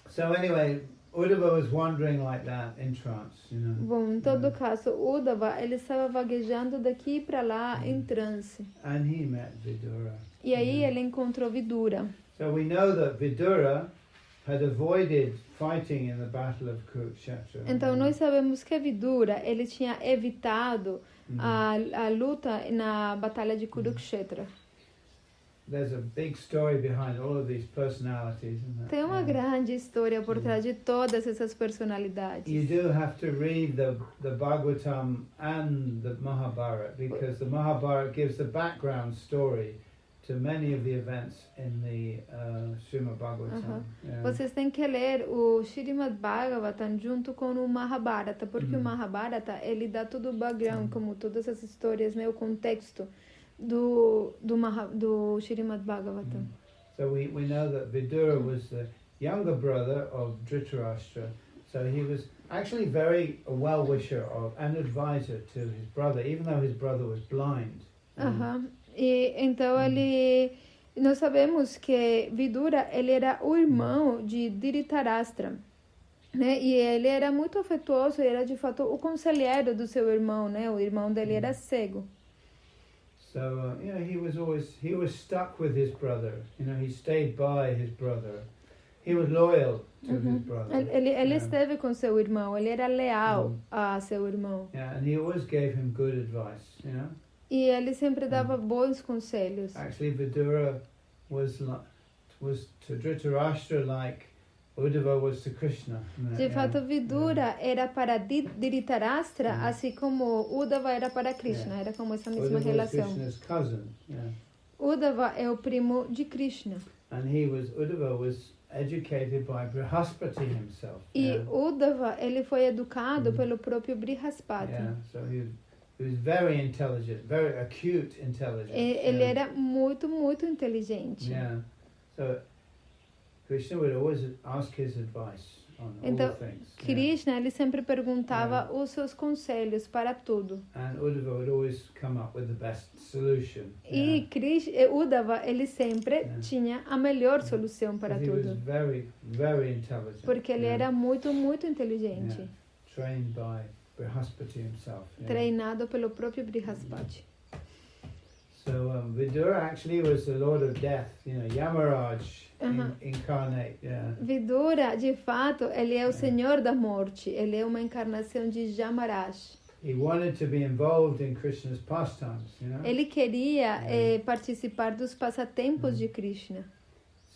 So anyway, Uddhava was wandering like that in trance, Bom, em todo caso, Uddhava, ele estava vaguejando daqui para lá em transe. And he met Vidura. E aí ele encontrou Vidura. So we know that Vidura had avoided fighting in the battle of Kurukshetra. Então nós sabemos que Vidura, ele tinha evitado a luta na batalha de Kurukshetra. there's a big story behind all of these personalities. Isn't there? Tem uma grande história por trás de todas essas personalidades. You do have to read the Bhagavatam and the Mahabharata, because the Mahabharata gives the background story to many of the events in the Srimad Bhagavatam. Yeah. Vocês têm que ler o Srimad Bhagavatam junto com o Mahabharata, porque o Mahabharata, ele dá todo o background, como todas as histórias, né, o contexto do Srimad Bhagavatam. So we know that Vidura was the younger brother of Dhritarashtra, so he was actually very a well-wisher of and advisor to his brother, even though his brother was blind. E então nós sabemos que Vidura, ele era o irmão de Dhritarashtra, né? E ele era muito afetuoso, era de fato o conselheiro do seu irmão, né? O irmão dele era cego. So he was stuck with his brother. He stayed by his brother. He was loyal to his brother. Ele esteve com seu irmão, ele era leal a seu irmão. Yeah, and he always gave him good advice, E ele sempre dava bons conselhos. Actually, Vidura was to Dhritarashtra like Uddhava was to Krishna. De fato, Vidura era para Dhritarashtra, assim como Uddhava era para Krishna. Era como essa mesma relação. Krishna's cousin. Yeah. Uddhava é o primo de Krishna. And Uddhava was educated by Brihaspati himself. E Uddhava, ele foi educado pelo próprio Brihaspati. Yeah, so he was very intelligent, very acute intelligence. Ele era muito, muito inteligente. Yeah. So Krishna would always ask his advice on então, all things. Krishna, ele sempre perguntava os seus conselhos para tudo. And Uddhava would always come up with the best solution. E Uddhava, ele sempre tinha a melhor solução para tudo. He was very, very intelligent. Porque ele era muito, muito inteligente. Trained by Brihaspati himself. Treinado pelo próprio Brihaspati. So Vidura actually was the Lord of Death, Yamaraj incarnate. Yeah. Vidura, de fato, ele é o Senhor da Morte. Ele é uma encarnação de Yamaraj. He wanted to be involved in Krishna's pastimes, Ele queria participar dos passatempos de Krishna.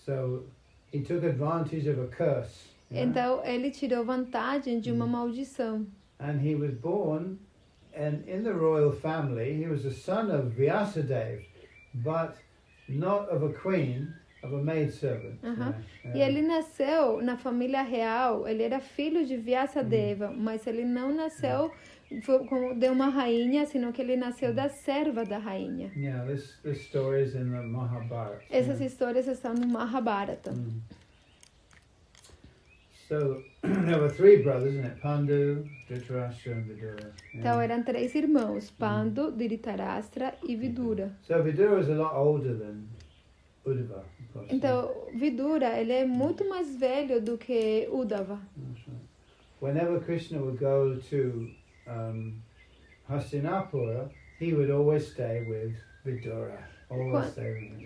So he took advantage of a curse. Então ele tirou vantagem de uma maldição. And he was born, and in the royal family, he was the son of Vyasadeva, but not of a queen, of a maidservant. E ele nasceu na família real, ele era filho de Vyasadeva, mas ele não nasceu de uma rainha, senão que ele nasceu da serva da rainha. Yeah, this story is in the Mahabharata. Essas histórias estão no Mahabharata. So there were three brothers, Pandu, Dhritarashtra and Vidura. Então eram três irmãos, Pandu, Dhritarashtra e Vidura. So Vidura was a lot older than Uddhava, of course. Então Vidura, ele é muito mais velho do que Uddhava. That's right. Whenever Krishna would go to Hastinapura, he would always stay with Vidura.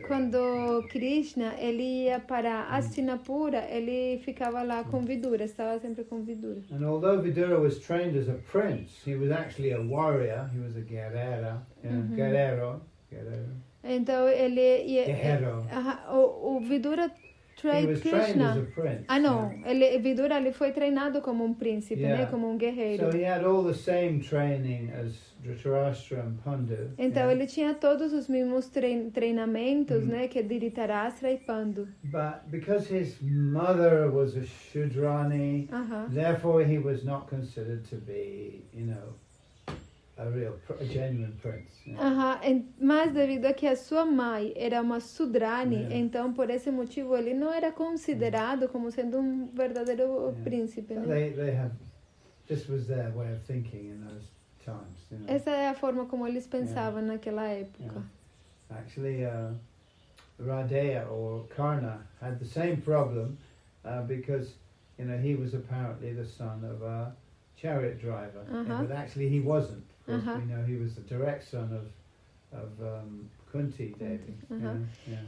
Quando Krishna ele ia para Hastinapura, ele ficava lá com Vidura, estava sempre com Vidura. And although Vidura was trained as a prince, he was actually a warrior. He was a guerrero. Então o Vidura trained Krishna. Vidura ele foi treinado como um príncipe, né, como um guerreiro. So he had all the same training as Dhritarashtra and Pandu. Então ele tinha todos os mesmos treinamentos, né, que Dhritarashtra e Pandu. But because his mother was a Shudrani, therefore he was not considered to be, a genuine prince. Mas devido a que a sua mãe era uma Sudrani, então por esse motivo ele não era considerado como sendo um verdadeiro príncipe. Né? This was their way of thinking in those times. Essa é a forma como eles pensavam naquela época. Actually, Radeya or Karna had the same problem because he was apparently the son of a chariot driver, but actually he wasn't. We know he was the direct son of Kunti Devi.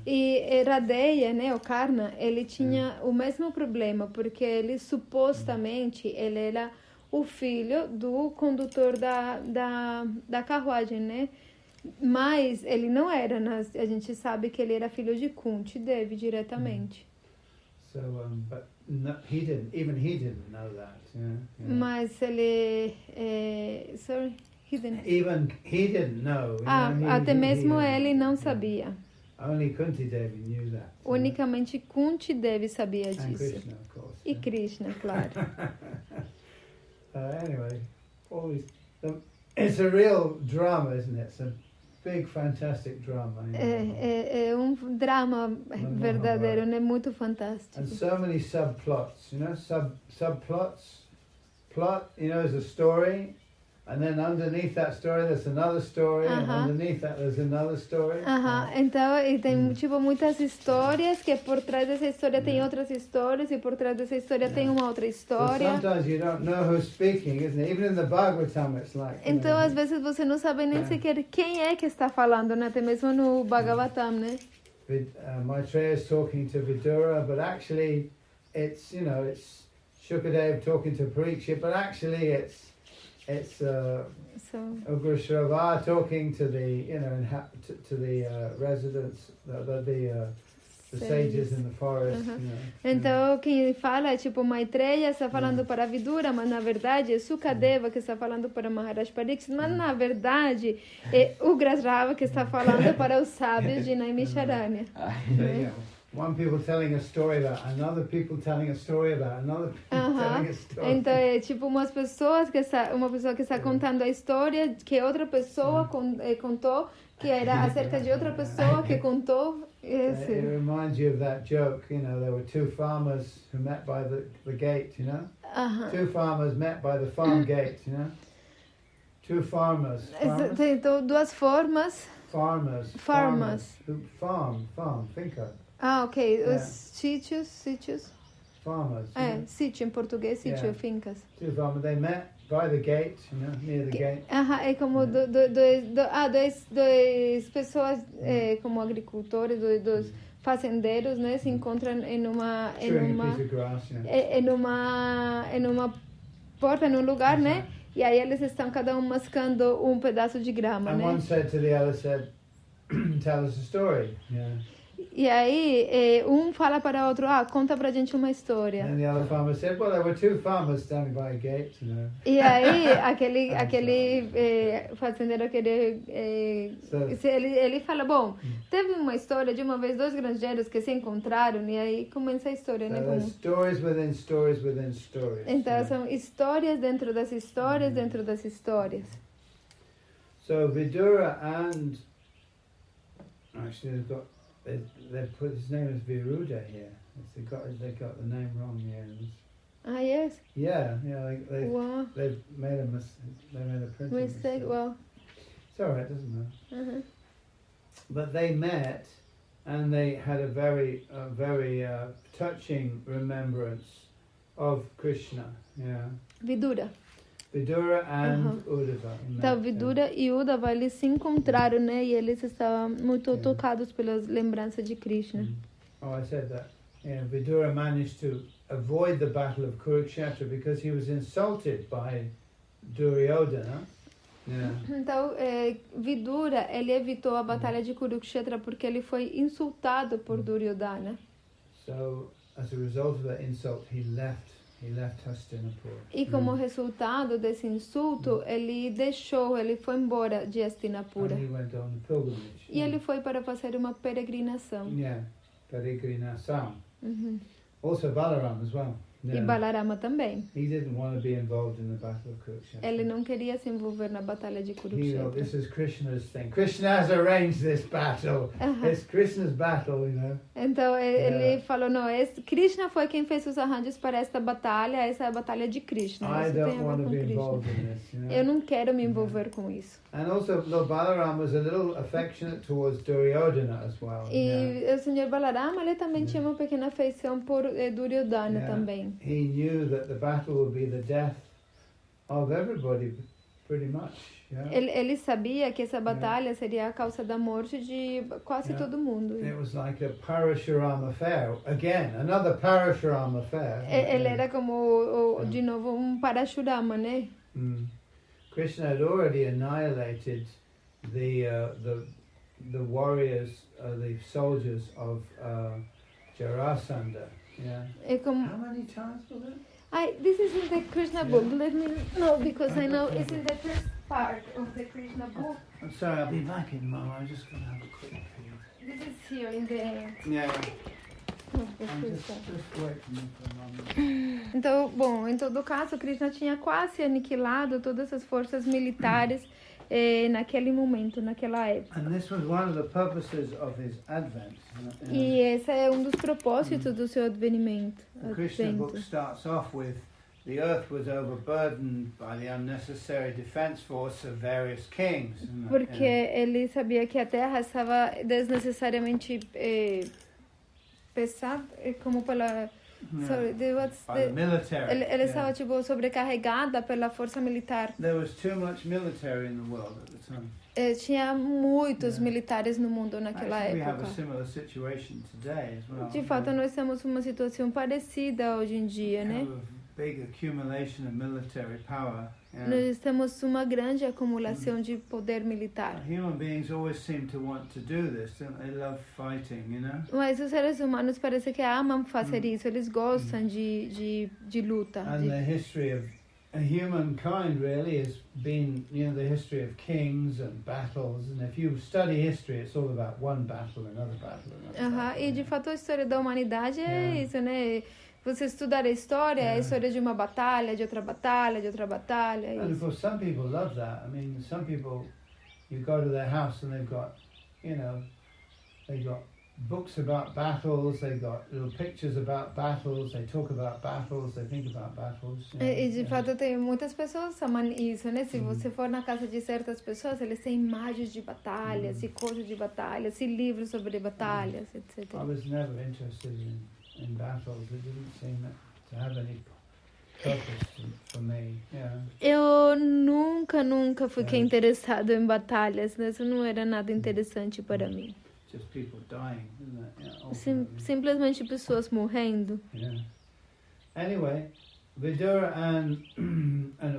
E Radeya, né, o Karna, ele tinha o mesmo problema, porque ele supostamente ele era o filho do condutor da carruagem, né? Mas ele não era, a gente sabe que ele era filho de Kunti Devi diretamente. So, but he didn't know that. Mas ele, Even he didn't know. Até mesmo ele não sabia. Only Kunti Devi knew that. Unicamente Kunti Devi sabia And disso. Krishna, of course. E Krishna, claro. Anyway, it's a real drama, isn't it? It's a big, fantastic drama. É drama verdadeiro, né? Muito fantástico. And so many subplots, subplots. Plot, is a story, and then underneath that story there's another story, and underneath that there's another story. Então, e tem tipo muitas histórias, que por trás dessa história tem outras histórias, e por trás dessa história tem uma outra história. So sometimes you don't know who's speaking, isn't it? Even in the bhagavatam it's like. Então, às vezes você não sabe nem sequer quem é que está falando, né? Até mesmo no bhagavatam, né? Maitreya is talking to Vidura, but actually it's Shukadev talking to Parikshit, but actually it's Ugrashrava talking to the to the residents, the sages in the forest. Então quem fala é tipo Maitreya está falando para Vidura, mas na verdade é Sukadeva que está falando para Maharaj Pariksit, mas na verdade é Ugrashrava que está falando para os sábios de Naimisharanya. One people telling a story about another people telling a story about another people telling a story. Então é tipo uma pessoa que está contando a história que outra pessoa contou, que era acerca de outra pessoa que contou. It reminds you of that joke, there were two farmers who met by the gate, Two farmers met by the farm gate, Two farmers. Então duas farmers. Farm, finca. Ok. Os sítios. Farmers. Sítio em português, sítio, fincas. Two farmers, they met by the gate, near the gate. É como dois pessoas, como agricultores, dois fazendeiros, né, se encontram em uma porta, num lugar, né? E aí eles estão cada mascando um pedaço de grama, né? One said to the other, tell us a story. E aí fala para o outro, conta pra gente uma história. And the other farmer said, well, there were two farmers standing by a gate, E aí aquele fazendeiro, ele fala, bom, teve uma história de uma vez dois granjeiros que se encontraram, e aí começa a história, né? Como... stories within stories within stories. Então são histórias dentro das histórias dentro das histórias. So Vidura and actually they put his name as Viruda here. They got the name wrong here. Yes. Yeah. They've made a printing mistake. Well, it's all right, doesn't matter. But they met, and they had a very touching remembrance of Krishna. Yeah. Vidura and Uddhava. Então, Vidura e Uddhava, eles se encontraram, né? E eles estavam muito tocados pelas lembranças de Krishna. I said that. Vidura managed to avoid the battle of Kurukshetra because he was insulted by Duryodhana. Então, Vidura, ele evitou a batalha de Kurukshetra porque ele foi insultado por Duryodhana. So, as a result of that insult, he left Hastinapur. E como resultado desse insulto, ele foi embora de Hastinapura. And he went on a pilgrimage. E ele foi para fazer uma peregrinação. Peregrinação. Also Balaram as well. E Balarama também. He didn't want to be involved in the battle of Kurukshetra. Ele não queria se envolver na batalha de Kurukshetra. This is Krishna's thing. Krishna has arranged this battle. It's Krishna's battle, Então ele falou, não, Krishna foi quem fez os arranjos para esta batalha. Essa é a batalha de Krishna. I don't want to be involved in this. Eu não quero me envolver com isso. And also, Balaram was a little affectionate towards Duryodhana as well. E o senhor Balarama, ele também tinha uma pequena afeição por Duryodhana também. He knew that the battle would be the death of everybody, pretty much. Ele sabia que essa batalha seria a causa da morte de quase todo mundo. It was like a Parashuram affair. Again, another Parashuram affair. Ele era como, de novo, Parashurama, né? Krishna had already annihilated the warriors, the soldiers of Jarasandha. Yeah. How many times was it? This is in the Krishna book. Let me know, because I know it's in the first part of the Krishna book. I'm sorry, I'll be back in a moment. I'm just going to have a quick pee. This is here in the... Yeah. Just wait for me for a moment. Então, bom, em todo caso, Krishna tinha quase aniquilado todas as forças militares naquele momento, naquela época. And this was one of the purposes of his advent. E esse é um dos propósitos do seu advenimento. The Krishna book starts off with the earth was overburdened by the unnecessary defense force of various kings. Porque ele sabia que a terra estava desnecessariamente pesada, como pela... Ele estava tipo sobrecarregada pela força militar. There was too much military in the world at the time. Tinha muitos militares no mundo naquela Actually, época. we have a similar situation today as well. De fato, nós temos uma situação parecida hoje em dia, né? Big accumulation of military power. Yeah. Nós temos uma grande acumulação de poder militar. Human beings always seem to want to do this, don't they? Love fighting, you know. Mas os seres humanos parece que amam fazer isso, eles gostam de luta. And the history of humankind really has been, you know, the history of kings and battles. And if you study history, it's all about one battle, another battle, another battle. E de fato a história da humanidade é isso, né? Você estudar a história, é a história de uma batalha, de outra batalha, de outra batalha. And of course, some people love that. I mean, some people, you go to their house and they've got, you know, they've got books about battles, they've got little pictures about battles, they talk about battles, they think about battles. You know, e de fato tem muitas pessoas que amam isso, né? Se você for na casa de certas pessoas, eles têm imagens de batalhas, e coisas de batalhas, e livros sobre batalhas, etc. I was never interested in battles. It didn't seem to have any purpose for me. Yeah. Eu nunca fiquei interessado em batalhas, né? Isso não era nada interessante para mim. Just people dying, isn't it? Yeah, simplesmente pessoas morrendo. Yeah. Anyway, Vidura and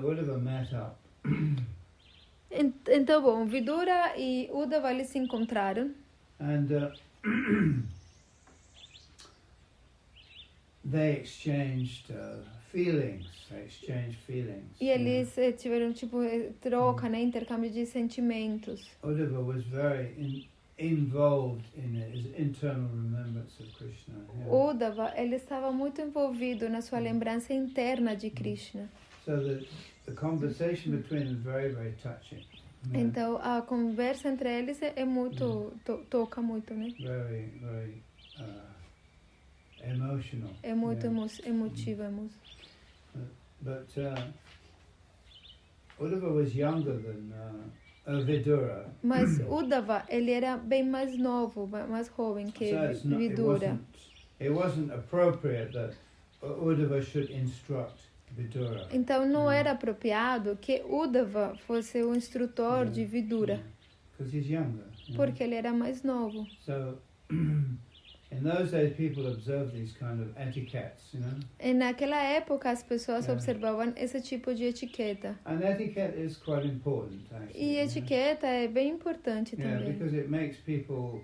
Uddhava met up. Então, bom, Vidura e Uddhava eles se encontraram. And they exchanged feelings. E eles tiveram tipo troca, né, intercâmbio de sentimentos. Uddhava was very involved in his internal remembrance of Krishna. Yeah. Uddhava, ele estava muito envolvido na sua lembrança interna de Krishna. So the conversation between them is very, very touching. Yeah. Então a conversa entre eles é muito toca muito, né? Very, very emotional. É muito emotiva, But Uddhava was younger than Vidura. Mas Uddhava, ele era bem mais novo, mais jovem que Vidura. It wasn't appropriate that Uddhava should instruct Vidura. Então não era apropriado que Uddhava fosse o instrutor de Vidura. Because he's younger. Porque ele era mais novo. So in those days, people observed these kind of etiquettes, you know. E naquela época as pessoas observavam esse tipo de etiqueta. And etiquette is quite important, actually. E etiqueta é bem importante também. Because it makes people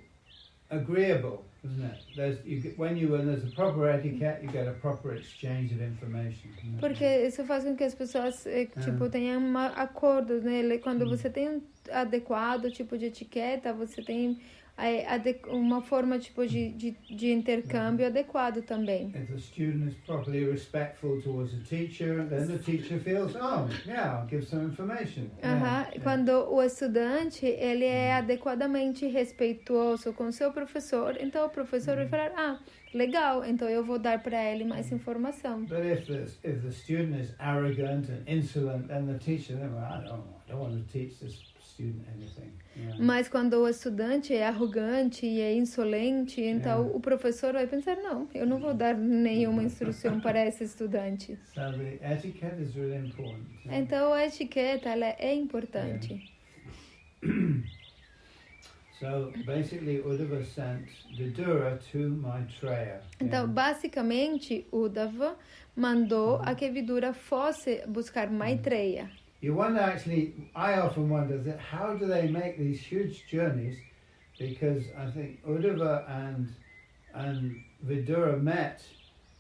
agreeable, isn't it? When there's a proper etiquette, you get a proper exchange of information. Porque isso faz com que as pessoas tipo tenham acordos, né? Quando você tem adequado tipo de etiqueta, você tem uma forma tipo de intercâmbio adequado também. If the student is properly respectful towards the teacher, then the teacher feels, I'll give some information. Quando o estudante ele é adequadamente respeitoso com seu professor, então o professor vai falar, legal, então eu vou dar para ele mais informação. But if the student is arrogant and insolent, then the teacher, I don't want to teach this student anything. Mas quando o estudante é arrogante e é insolente, então o professor vai pensar, não, eu não vou dar nenhuma instrução para esse estudante. So the etiquette is really important. Então a etiqueta ela é importante. So basically Uddhava sent Vidura to Maitreya. Então basicamente Uddhava mandou a que Vidura fosse buscar Maitreya. you wonder actually, I often wonder that how do they make these huge journeys, because I think Uddhava and Vidura met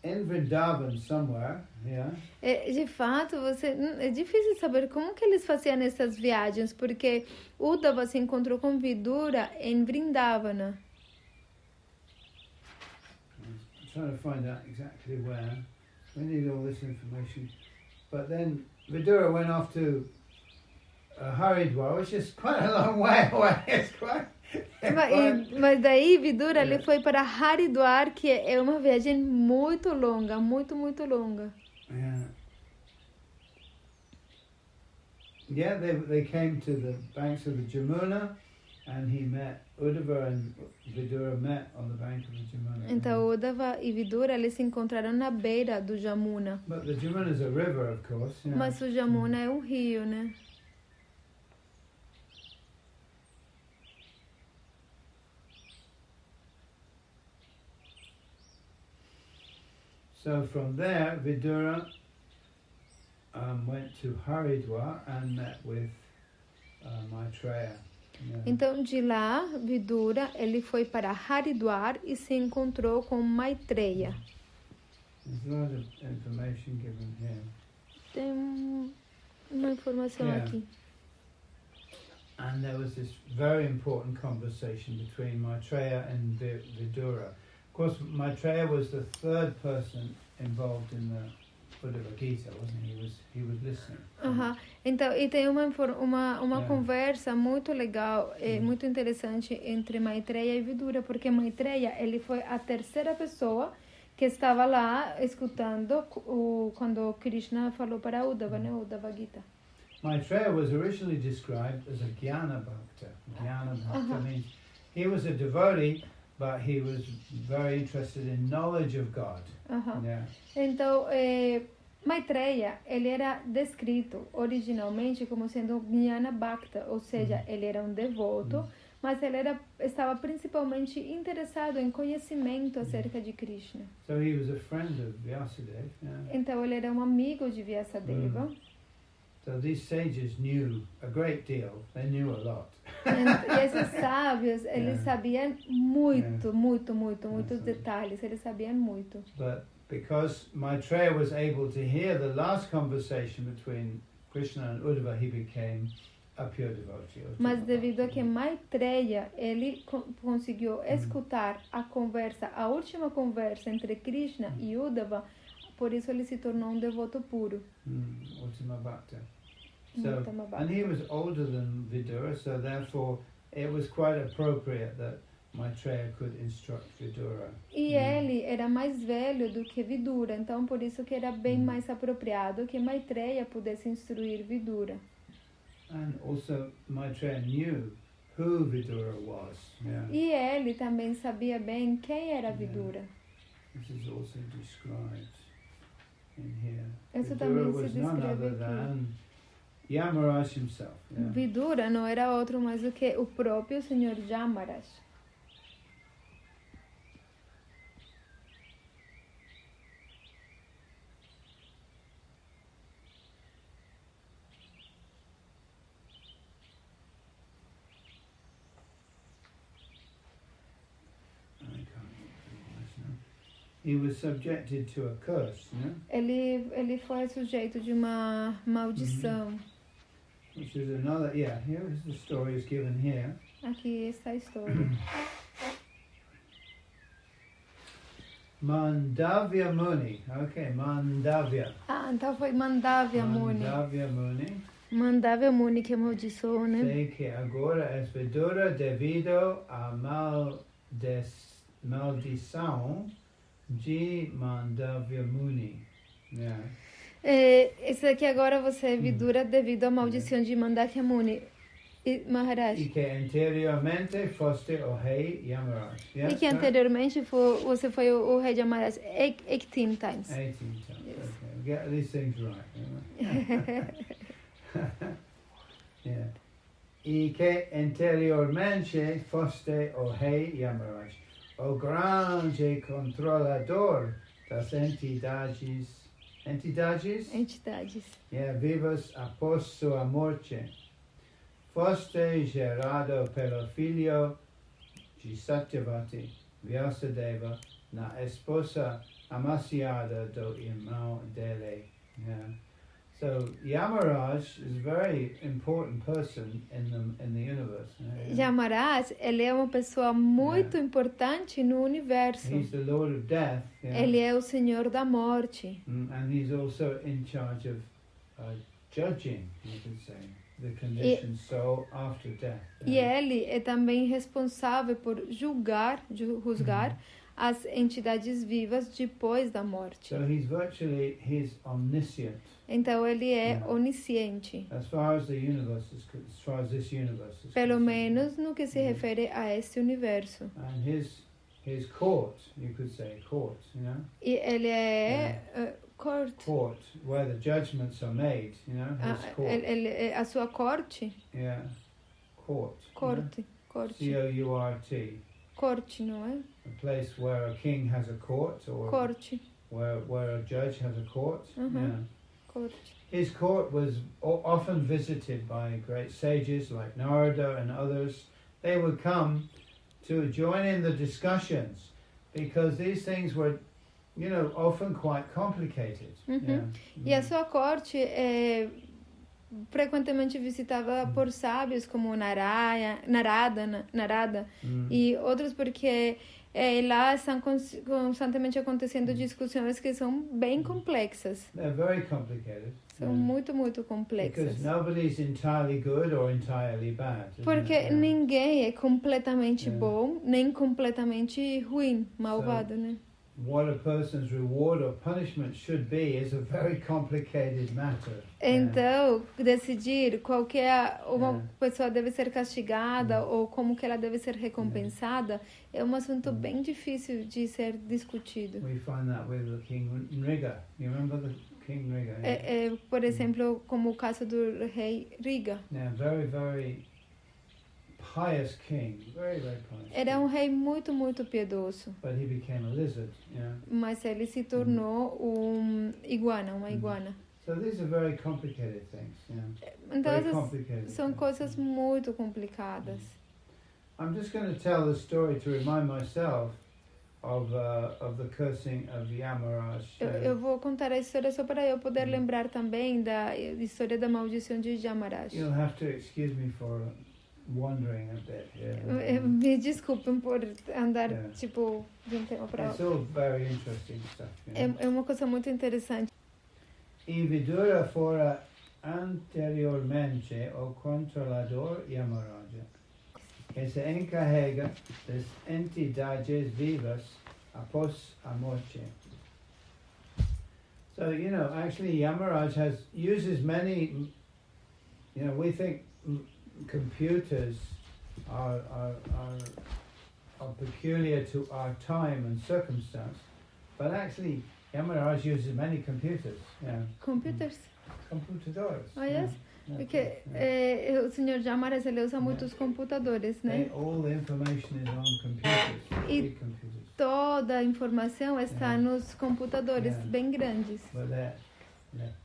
in Vrindavan somewhere, yeah. De fato, é difícil saber como que eles faziam essas viagens, porque Uddhava se encontrou com Vidura em Vrindavana. I'm trying to find out exactly where. We need all this information. But then Vidura went off to Haridwar, which is quite a long way away. It's quite... Mas daí Vidura ele foi para Haridwar, que é uma viagem muito longa, muito longa. Yeah, they came to the banks of the Jamuna, and he met Uddhava and Vidura met on the bank of the Jamuna. Então Uddhava e Vidura eles se encontraram na beira do Jamuna. But the Jamuna is a river, of course. Yeah. Mas o Jamuna é um rio, né? So from there, Vidura went to Haridwar and met with Maitreya. Yeah. Então de lá, Vidura, ele foi para Haridwar e se encontrou com Maitreya. There's a lot of information given here. Tem uma informação aqui. And there was this very important conversation between Maitreya and Vidura. Of course, Maitreya was the third person involved in the Buddha Gita, wasn't he? He was listening. Então, e tem uma conversa muito legal, muito interessante entre Maitreya e Vidura, porque Maitreya, ele foi a terceira pessoa que estava lá escutando quando Krishna falou para Uddhava, né? Uddhava Gita. Maitreya was originally described as a Jnana Bhakta. Jnana Bhakta means he was a devotee, but he was very interested in knowledge of God. Yeah. Então, Maitreya, ele era descrito originalmente como sendo um Jnana Bhakta, ou seja, ele era um devoto, mas ele estava principalmente interessado em conhecimento acerca de Krishna. So he was a friend of Vyasadeva. Yeah. Então, ele era um amigo de Vyasadeva. So these sages knew a great deal. They knew a lot. E esses sábios, eles sabiam muitos detalhes. Eles sabiam muito. But because Maitreya was able to hear the last conversation between Krishna and Uddhava, he became a pure devotee. Mas devido a que Maitreya, ele conseguiu escutar a última conversa entre Krishna e Uddhava, por isso ele se tornou um devoto puro. Ultima Bhakta. So, and he was older than Vidura, so therefore it was quite appropriate that Maitreya could instruct Vidura. E ele era mais velho do que Vidura, então por isso que era bem mais apropriado que Maitreya pudesse instruir Vidura. And also Maitreya knew who Vidura was. Yeah. E ele também sabia bem quem era Vidura. This is also described in here. Isso Vidura também se was none descreve other aqui. than Yamaraj himself. Yeah. Vidura não era outro mais do que o próprio Senhor Yamaraj. He was subjected to a curse, né? Ele foi sujeito de uma maldição. Which is another, here is the story is given here. Aqui está a história. Mandavya Muni. Okay, Mandavya. Então foi Mandavya Muni. Mandavya Muni. Mandavya Muni que amaldiçoou, né? Sei que agora é Vidura devido à maldição de Mandavya Muni. Yeah. Isso aqui agora você é Vidura devido à maldição de Mandavya Muni. Maharaj. E que anteriormente foste o rei Yamaraj. Yes, e que anteriormente você foi o rei Yamaraj 18 times. 18 times. Yes. Okay. Get these things right. Yeah. E que anteriormente foste o rei Yamaraj, o grande controlador das entidades entidades. Yeah, vivas após sua morte. Foste gerado pelo filho de Satyavati, Vyasadeva, na esposa amaciada do irmão dele. Yeah. So Yamaraj is a very important person in the universe. Yamaraj, ele é uma pessoa muito importante no universo. He's the Lord of Death. Yeah. Ele é o Senhor da morte. And he's also in charge of judging, you could say, the conditioned soul after death. E ele é também responsável por julgar as entidades vivas depois da morte. So he's omniscient. Então ele é onisciente. As far as this universe is Pelo menos no que se refere a este universo. And his court, you could say, you know? E ele é court, where the judgments are made, you know, his court. Ele a sua corte? Yeah, court. Corte. C-O-U-R-T. Corte, não é? A place where a king has a court, or corte. Where a judge has a court. Yeah. Corte. His court was often visited by great sages like Narada and others. They would come to join in the discussions because these things were, you know, often quite complicated. Yeah. E a sua corte é frequentemente visitada por sábios como Narada e outros, porque lá estão constantemente acontecendo discussões que são bem complexas. They're very complicated. São muito complexas. Because nobody's entirely good or entirely bad. Porque ninguém é completamente bom, nem completamente ruim, malvado, né? What a person's reward or punishment should be is a very complicated matter. Então, decidir qual que uma pessoa deve ser castigada ou como que ela deve ser recompensada é um assunto bem difícil de ser discutido. We find that with the King Riga. You remember the King Riga? Por exemplo, como o caso do rei Riga. Yeah, very pious king, very pious. Era um rei muito piedoso. But he became a lizard, yeah. Mas ele se tornou uma iguana. So these are very complicated things, yeah. Então são coisas muito complicadas. I'm just going to tell the story to remind myself of the cursing of Yamaraj. Eu vou contar a história só para eu poder lembrar também da história da maldição de Yamaraj. You'll have to excuse me for wandering a bit here. Me desculpem por andar tipo de um tema para outro. It's all very interesting stuff. É uma coisa muito interessante. E Vidura fora anteriormente o controlador Yamaraja, que se encarrega das entidades vivas após a morte. So, you know, actually Yamaraj uses many, you know, we think computers are peculiar to our time and circumstance, but actually Yamaraj uses many computers. Yeah. Computers? Computadores. Oh, yes? Porque o Senhor Yamaraj, ele usa muitos computadores, né? All the information is on computers, big computers. Toda a informação está nos computadores bem grandes. But they're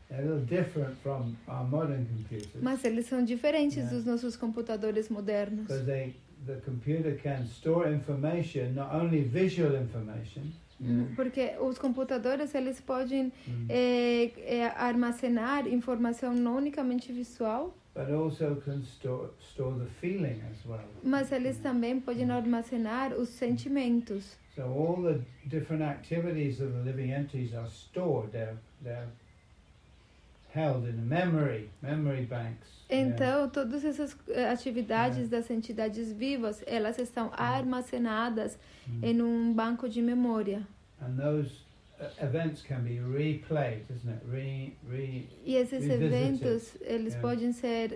a little different from our modern computers. Mas eles são diferentes dos nossos computadores modernos. Because the computer can store information, not only visual information. Porque os computadores, eles podem armazenar informação não unicamente visual, but also can store the feeling as well. Mas eles também podem armazenar os sentimentos. So all the different activities of the living entities are stored. They're held in memory banks. Então, todas essas atividades das entidades vivas, elas estão armazenadas em um banco de memória. And those events can be replayed, isn't it? E esses eventos, eles podem ser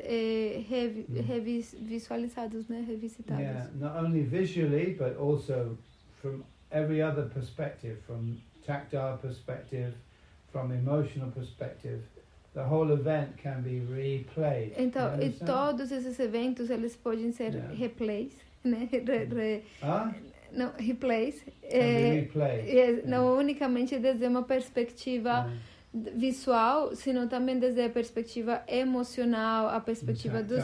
revisualizados, né? Revisitados. Yeah, not only visually, but also from every other perspective, from tactile perspective, from emotional perspective. The whole event can be replayed. Então, e todos esses eventos, eles podem ser replays, né? Não, replays. Não unicamente desde uma perspectiva visual, sino também desde a perspectiva emocional, a perspectiva do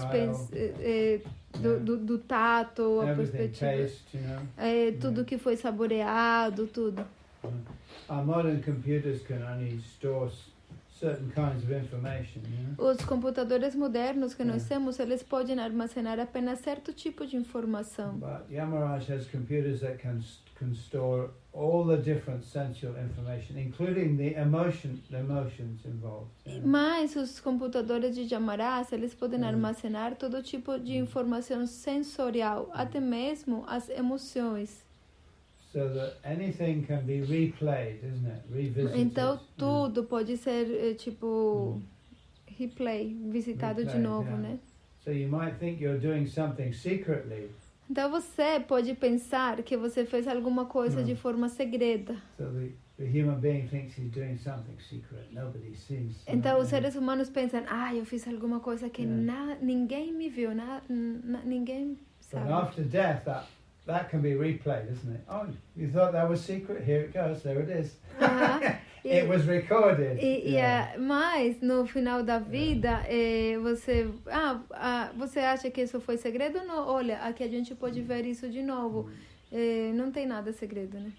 tato, a perspectiva taste, tudo que foi saboreado, tudo. Our modern computers can only store certain kinds of information. Os computadores modernos que nós temos, eles podem armazenar apenas certo tipo de informação. But Yamaraj has computers that can store all the different sensual information, including the emotions involved. Mas os computadores de Yamaraj, eles podem armazenar todo tipo de informação sensorial, até mesmo as emoções. So that anything can be replayed, isn't it? Revisited. Então tudo pode ser replay, visitado de novo, né? So you might think you're doing something secretly. Então você pode pensar que você fez alguma coisa de forma segreda. So the human being thinks he's doing something secret, nobody sees. Então os seres humanos pensam, eu fiz alguma coisa que ninguém me viu, ninguém sabe. But after death, that can be replayed, isn't it? Oh, you thought that was secret? Here it goes. There it is. It was recorded. Mas no final da vida, você acha que isso foi segredo? Não, olha, aqui a gente pode ver isso de novo. Não tem nada segredo, né?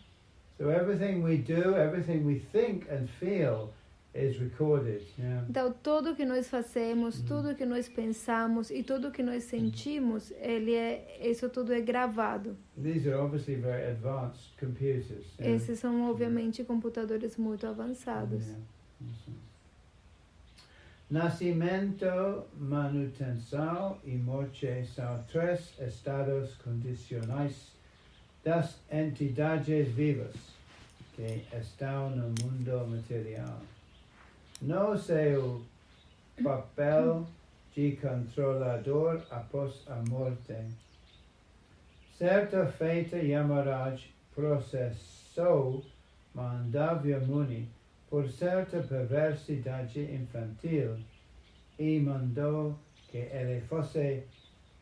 So everything we do, everything we think and feel is recorded. Então tudo que nós fazemos, tudo que nós pensamos e tudo que nós sentimos, isso tudo é gravado. These are obviously very advanced computers. Esses são obviamente computadores muito avançados. Nascimento, manutenção e morte são três estados condicionais das entidades vivas que estão no mundo material. No seu papel de controlador após a morte. Certa feita Yamaraj processou Mandavya Muni por certa perversidade infantil e mandou que ele fosse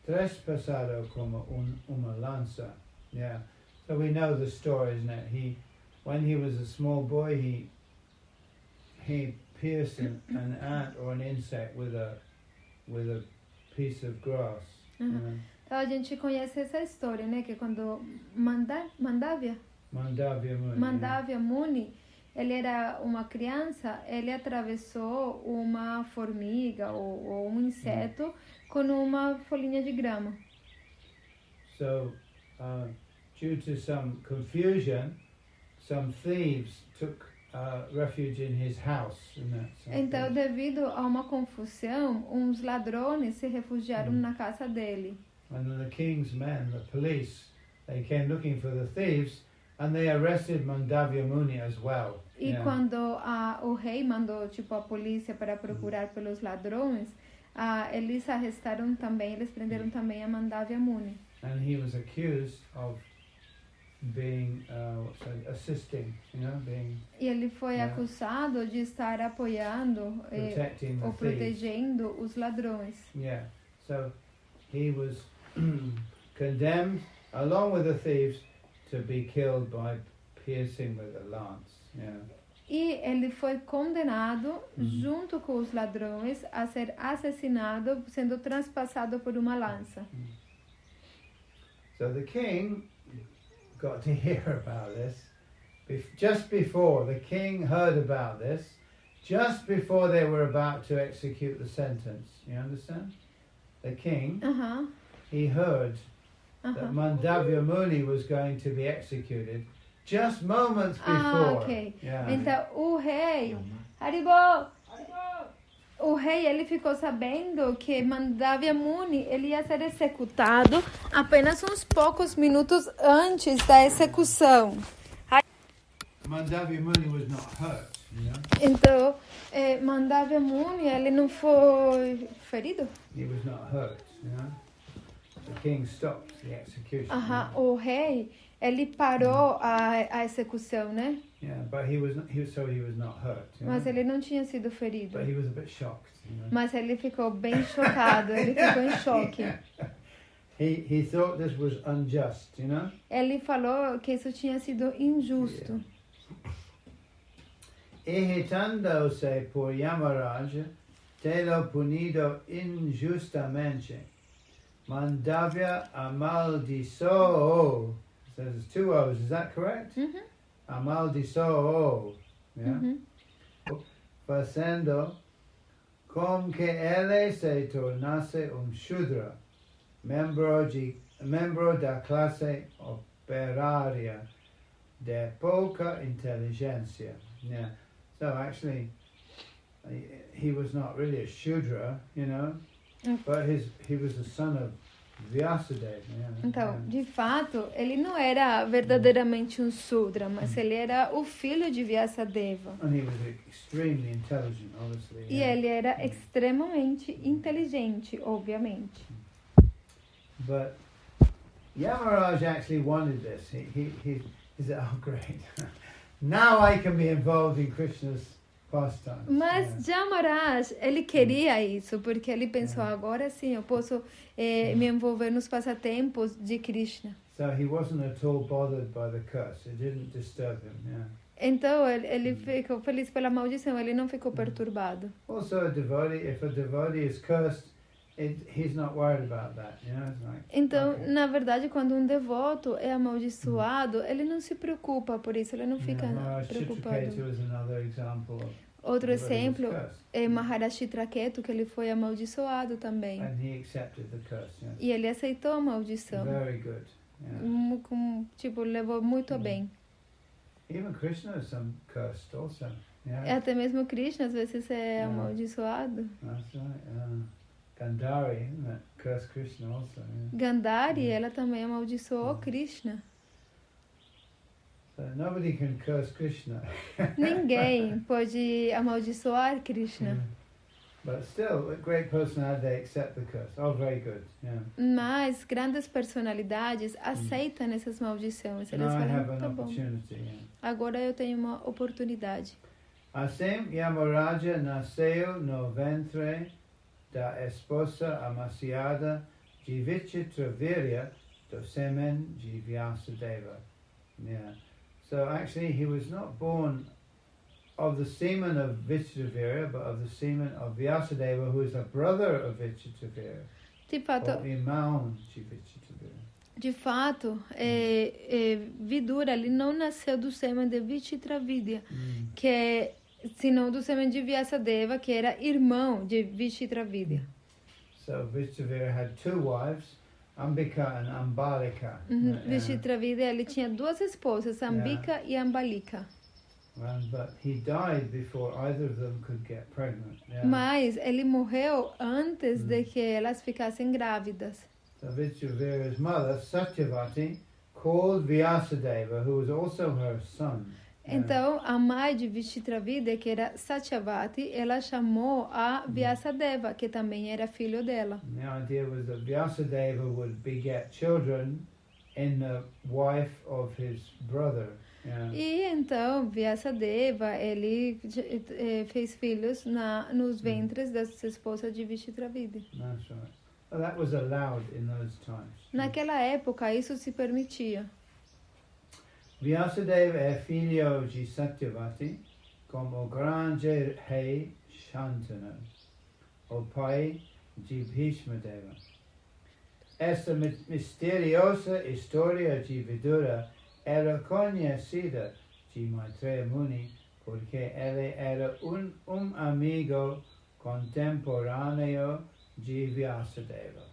trespassado como uma lança. Yeah. So we know the story, isn't it? When he was a small boy, he pierced an ant or an insect with a piece of grass. Então a gente conhece essa história, né? Que quando Mandavya Muni, ele era uma criança, ele atravessou uma formiga ou um inseto com uma folhinha de grama. So, due to some confusion, some thieves took refuge in his house. Então, devido a uma confusão, uns ladrões se refugiaram na casa dele. And then the king's men, the police, they came looking for the thieves, and they arrested Mandavya Muni as well. E quando o rei mandou a polícia para procurar pelos ladrões, eles arrestaram também, eles prenderam também a Mandavya Muni. And he was accused of being assisting, E ele foi acusado de estar apoiando ou protegendo os ladrões. Yeah. So he was condemned along with the thieves to be killed by piercing with a lance. Yeah. E ele foi condenado junto com os ladrões a ser assassinado, sendo transpassado por uma lança. So the king got to hear about this. Just before the king heard about this, just before they were about to execute the sentence. You understand? The king, he heard that Mandavya Muni was going to be executed just moments before. Okay. Yeah. Então o rei, Haribo! O rei, ele ficou sabendo que Mandavya Muni, ele ia ser executado apenas uns poucos minutos antes da execução. Mandavya Muni was not hurt, Então, Mandavya Muni, ele não foi ferido? He was not hurt, The king stopped the execution. O rei, ele parou a execução, né? Yeah, but he was not hurt. Mas ele não tinha sido ferido. But he was a bit shocked. Mas ele ficou bem chocado, ele ficou em choque. He thought this was unjust, Ele falou que isso tinha sido injusto. irritando-se por Yamaraja, tê-lo punido injustamente, mandava amaldiçoou. So there's two O's, is that correct? Amaldiçoou. Yeah? Fazendo com que ele se tornasse Shudra, membro da classe operária de pouca inteligência. Yeah. So actually, he was not really a Shudra, but he was the son of Vyasadeva. Yeah. Então, de fato, ele não era verdadeiramente um Sudra, mas ele era o filho de Vyasadeva. And he was extremely intelligent, obviously. E ele era extremamente inteligente, obviamente. But Yamaraj actually wanted this. He said, "Oh, great! Now I can be involved in Krishna's pastimes." Mas Yamaraj, ele queria isso, porque ele pensou, agora sim, eu posso me envolver nos passatempos de Krishna. So he wasn't at all bothered by the curse. It didn't disturb him. Yeah. Então ele ficou feliz pela maldição, ele não ficou perturbado. Also, if a devotee is cursed, he's not worried about that. It's like, então, okay. Na verdade, quando um devoto é amaldiçoado, ele não se preocupa por isso, ele não fica preocupado. Outro exemplo é Maharaj Chitraketu, que ele foi amaldiçoado também. And he accepted the curse, yeah. E ele aceitou a maldição. Very good. Yeah. Levou muito bem. Even Krishna is cursed also. Yeah. Até mesmo Krishna às vezes é amaldiçoado. That's right. Gandhari, isn't it? Cursed Krishna also. Yeah. Gandhari, ela também amaldiçoou Krishna. So nobody can curse Krishna. Ninguém pode amaldiçoar Krishna. Yeah. But still, a great personality, they accept the curse. Oh, very good. Yeah. Mas grandes personalidades aceitam essas maldições. Eles falam, tá bom. Agora eu tenho uma oportunidade. Assim, Yamaraja nasceu no ventre da esposa amaciada de Vichitravirya do semen de Vyasadeva. Yeah. So actually he was not born of the semen of Vichitravirya, but of the semen of Vyasadeva, who is a brother of Vichitravirya. Irmão de Vichitravirya. De fato, Vidura, ele não nasceu do sêmen de Vichitravidya, senão do sêmen de Vyasadeva, que era irmão de Vichitravidya. So Vichitravirya had two wives, Ambika and Ambalika. Vichitravidya, ele tinha duas esposas, Ambika e Ambalika. But he died before either of them could get pregnant. Yeah. Mas ele morreu antes de que elas ficassem grávidas. So Vichitravirya's mother, Satyavati, called Vyasadeva, who was also her son. Então, a mãe de Vichitravidya, que era Satyavati, ela chamou a Vyasadeva, que também era filho dela. And the idea was that Vyasadeva would beget children in the wife of his brother. Yeah. E então, Vyasadeva, ele fez filhos nos ventres das esposas de Vichitravidya. That's right. Well, that was allowed in those times. Naquela época, isso se permitia. Vyasadeva é filho de Satyavati, como grande rei Shantanu, o pai de Bhishmadeva. Esta misteriosa história de Vidura era conhecida de Maitreya Muni porque ele era amigo contemporâneo de Vyasadeva.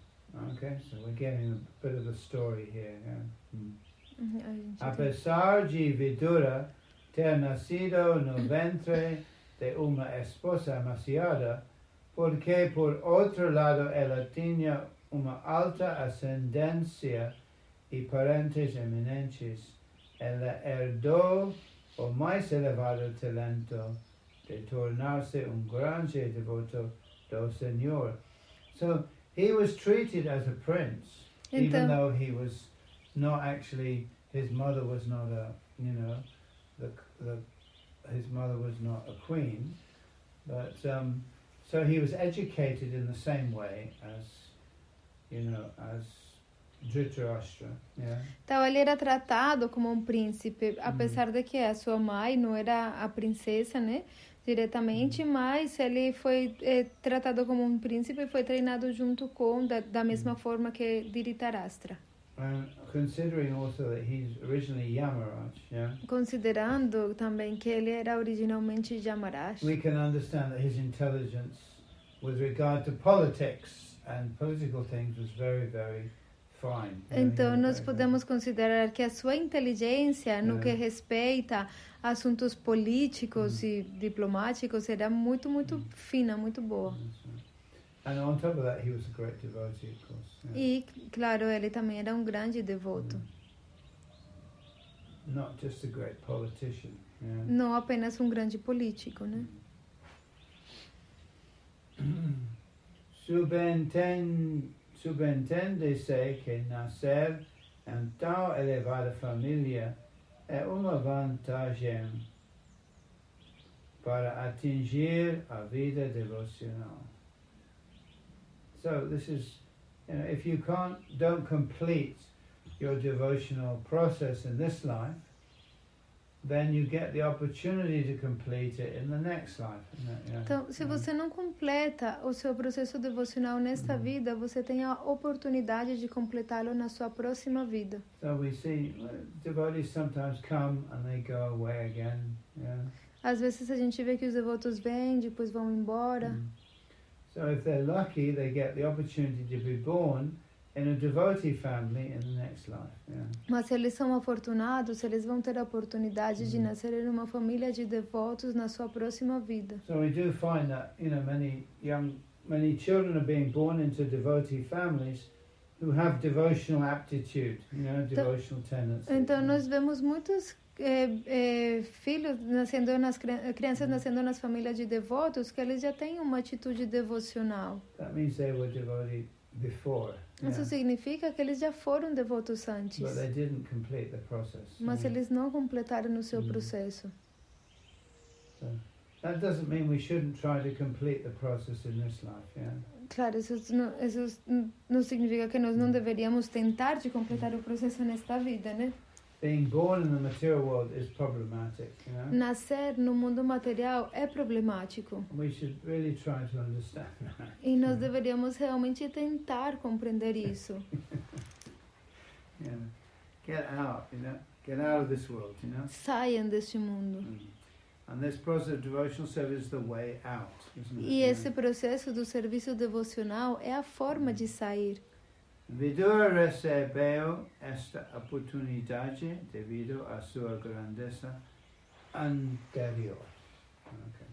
Okay, so we're getting a bit of a story here. Apesar de Vidura ter nascido no ventre de uma esposa amaciada, porque por outro lado ela tinha uma alta ascendência e parentes eminentes, ela herdou o mais elevado talento de tornar-se grande devoto do Senhor. So he was treated as a prince, even though he was not actually, his mother was not his mother was not a queen, but so he was educated in the same way as Dhritarashtra. Yeah. Então ele era tratado como um príncipe, apesar de que a sua mãe não era a princesa, né? Diretamente, mas ele foi tratado como um príncipe e foi treinado junto com, da mesma forma que Dhritarashtra. And considering also that he's originally Yamaraj, yeah, Considerando também que ele era originalmente Yamaraj, we can understand that his intelligence with regard to politics and political things was very, very fine. então nós podemos considerar que a sua inteligência no que respeita a assuntos políticos e diplomáticos era muito, muito fina, muito boa. And on top of that, he was a great devotee, of course. Yeah. E, claro, ele também era um grande devoto. Not just a great politician. Yeah. Não apenas um grande político, né? Subentende-se que nascer em tão elevada família é uma vantagem para atingir a vida devocional. So this is, if you don't complete your devotional process in this life, then you get the opportunity to complete it in the next life. Então, se você não completa o seu processo devocional nesta vida, você tem a oportunidade de completá-lo na sua próxima vida. So we see devotees sometimes come and they go away again. Yeah. Às vezes a gente vê que os devotos vêm, depois vão embora. So if they're lucky, they get the opportunity to be born in a devotee family in the next life. Yeah. Mas se eles são afortunados, eles vão ter a oportunidade de nascer em uma família de devotos na sua próxima vida. So we do find that many children are being born into devotee families who have devotional aptitude, devotional tendencies. Então nós vemos muitos filhos nascendo crianças nascendo nas famílias de devotos que eles já têm uma atitude devocional. That means they were devotee before. Isso significa que eles já foram devotos antes. But they didn't complete the process. Mas eles não completaram o seu processo. So that doesn't mean we shouldn't try to complete the process in this life. Yeah. Claro, isso não significa que nós não deveríamos tentar de completar o processo nesta vida, né? Being born in the material world is problematic, Nascer no mundo material é problemático. We should really try to understand that. E nós deveríamos realmente tentar compreender isso. Get out, Get out of this world, Saiam deste mundo. And this process of devotional service is the way out, isn't it? E esse processo do serviço devocional é a forma de sair. Vidura recebeu esta oportunidade devido à sua grandeza anterior. Okay.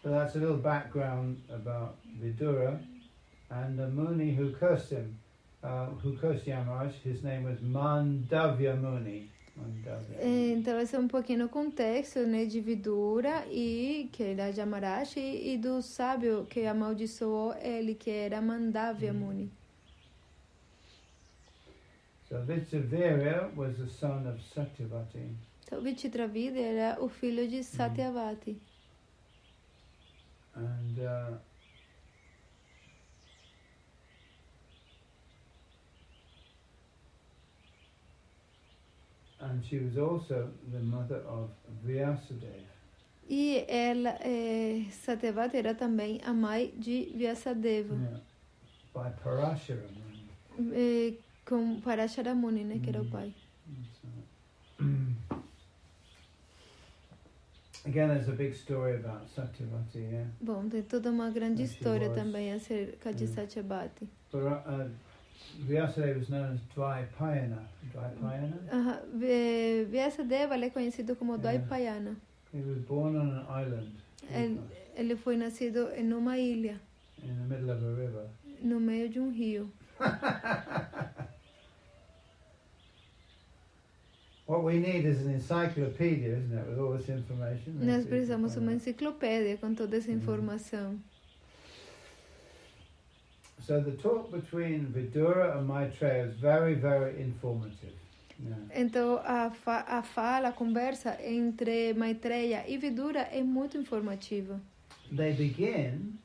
So that's a little background about Vidura and the Muni who cursed him, who cursed Yamaraj. His name was Mandavya Muni. Então esse é um pouquinho o contexto, né, de Vidura e que era Yamaraj e do sábio que amaldiçoou ele, que era Mandavya Muni. So Vidura was the son of Satyavati. Então Vichitravida era o filho de Satyavati. And she was also the mother of Vyasadeva. E ela, Satyavati era também a mãe de Vyasadeva. Yeah. By Parashara. Com Parashara Muni, né, que era o pai. Again, there's a big story about Satyavati, yeah. Bom, tem toda uma grande história também acerca de Satyavati. Vyasadeva was known as Dvaipayana. Vyasadeva é conhecido como Dvaipayana. He was born on an island. Ele foi nascido em uma ilha. In the middle of a river. No meio de um rio. What we need is an encyclopedia, isn't it, with all this information? Nós precisamos uma enciclopédia com toda essa informação. So the talk between Vidura and Maitreya is very, very informative. Yeah. Então a conversa entre Maitreya e Vidura é muito informativa. They begin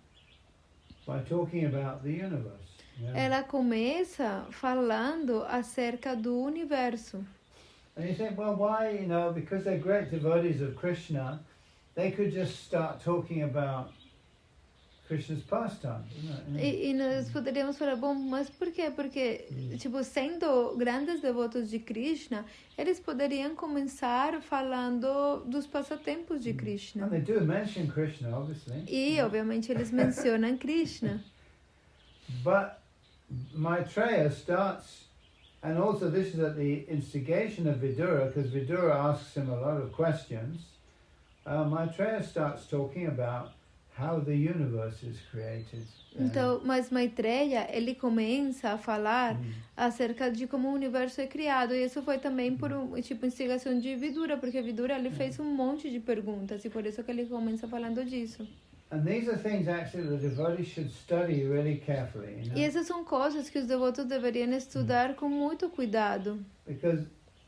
by talking about the universe. ela começa falando acerca do universo. And you think, well, why, because they're great devotees of Krishna, they could just start talking about Krishna's pastime. E nós poderíamos falar, bom, mas por quê? Porque, sendo grandes devotos de Krishna, eles poderiam começar falando dos passatempos de Krishna. And they do mention Krishna, obviously. E, obviamente, eles mencionam Krishna. But Maitreya starts, and also this is at the instigation of Vidura, because Vidura asks him a lot of questions. Maitreya starts talking about how the universe is created. Então, mas Maitreya, ele começa a falar acerca de como o universo é criado. E isso foi também por instigação de Vidura, porque Vidura ele fez um monte de perguntas e por isso que ele começa falando disso. And these are things actually the devotees should study really carefully. E essas são coisas que os devotos deveriam estudar com muito cuidado. Because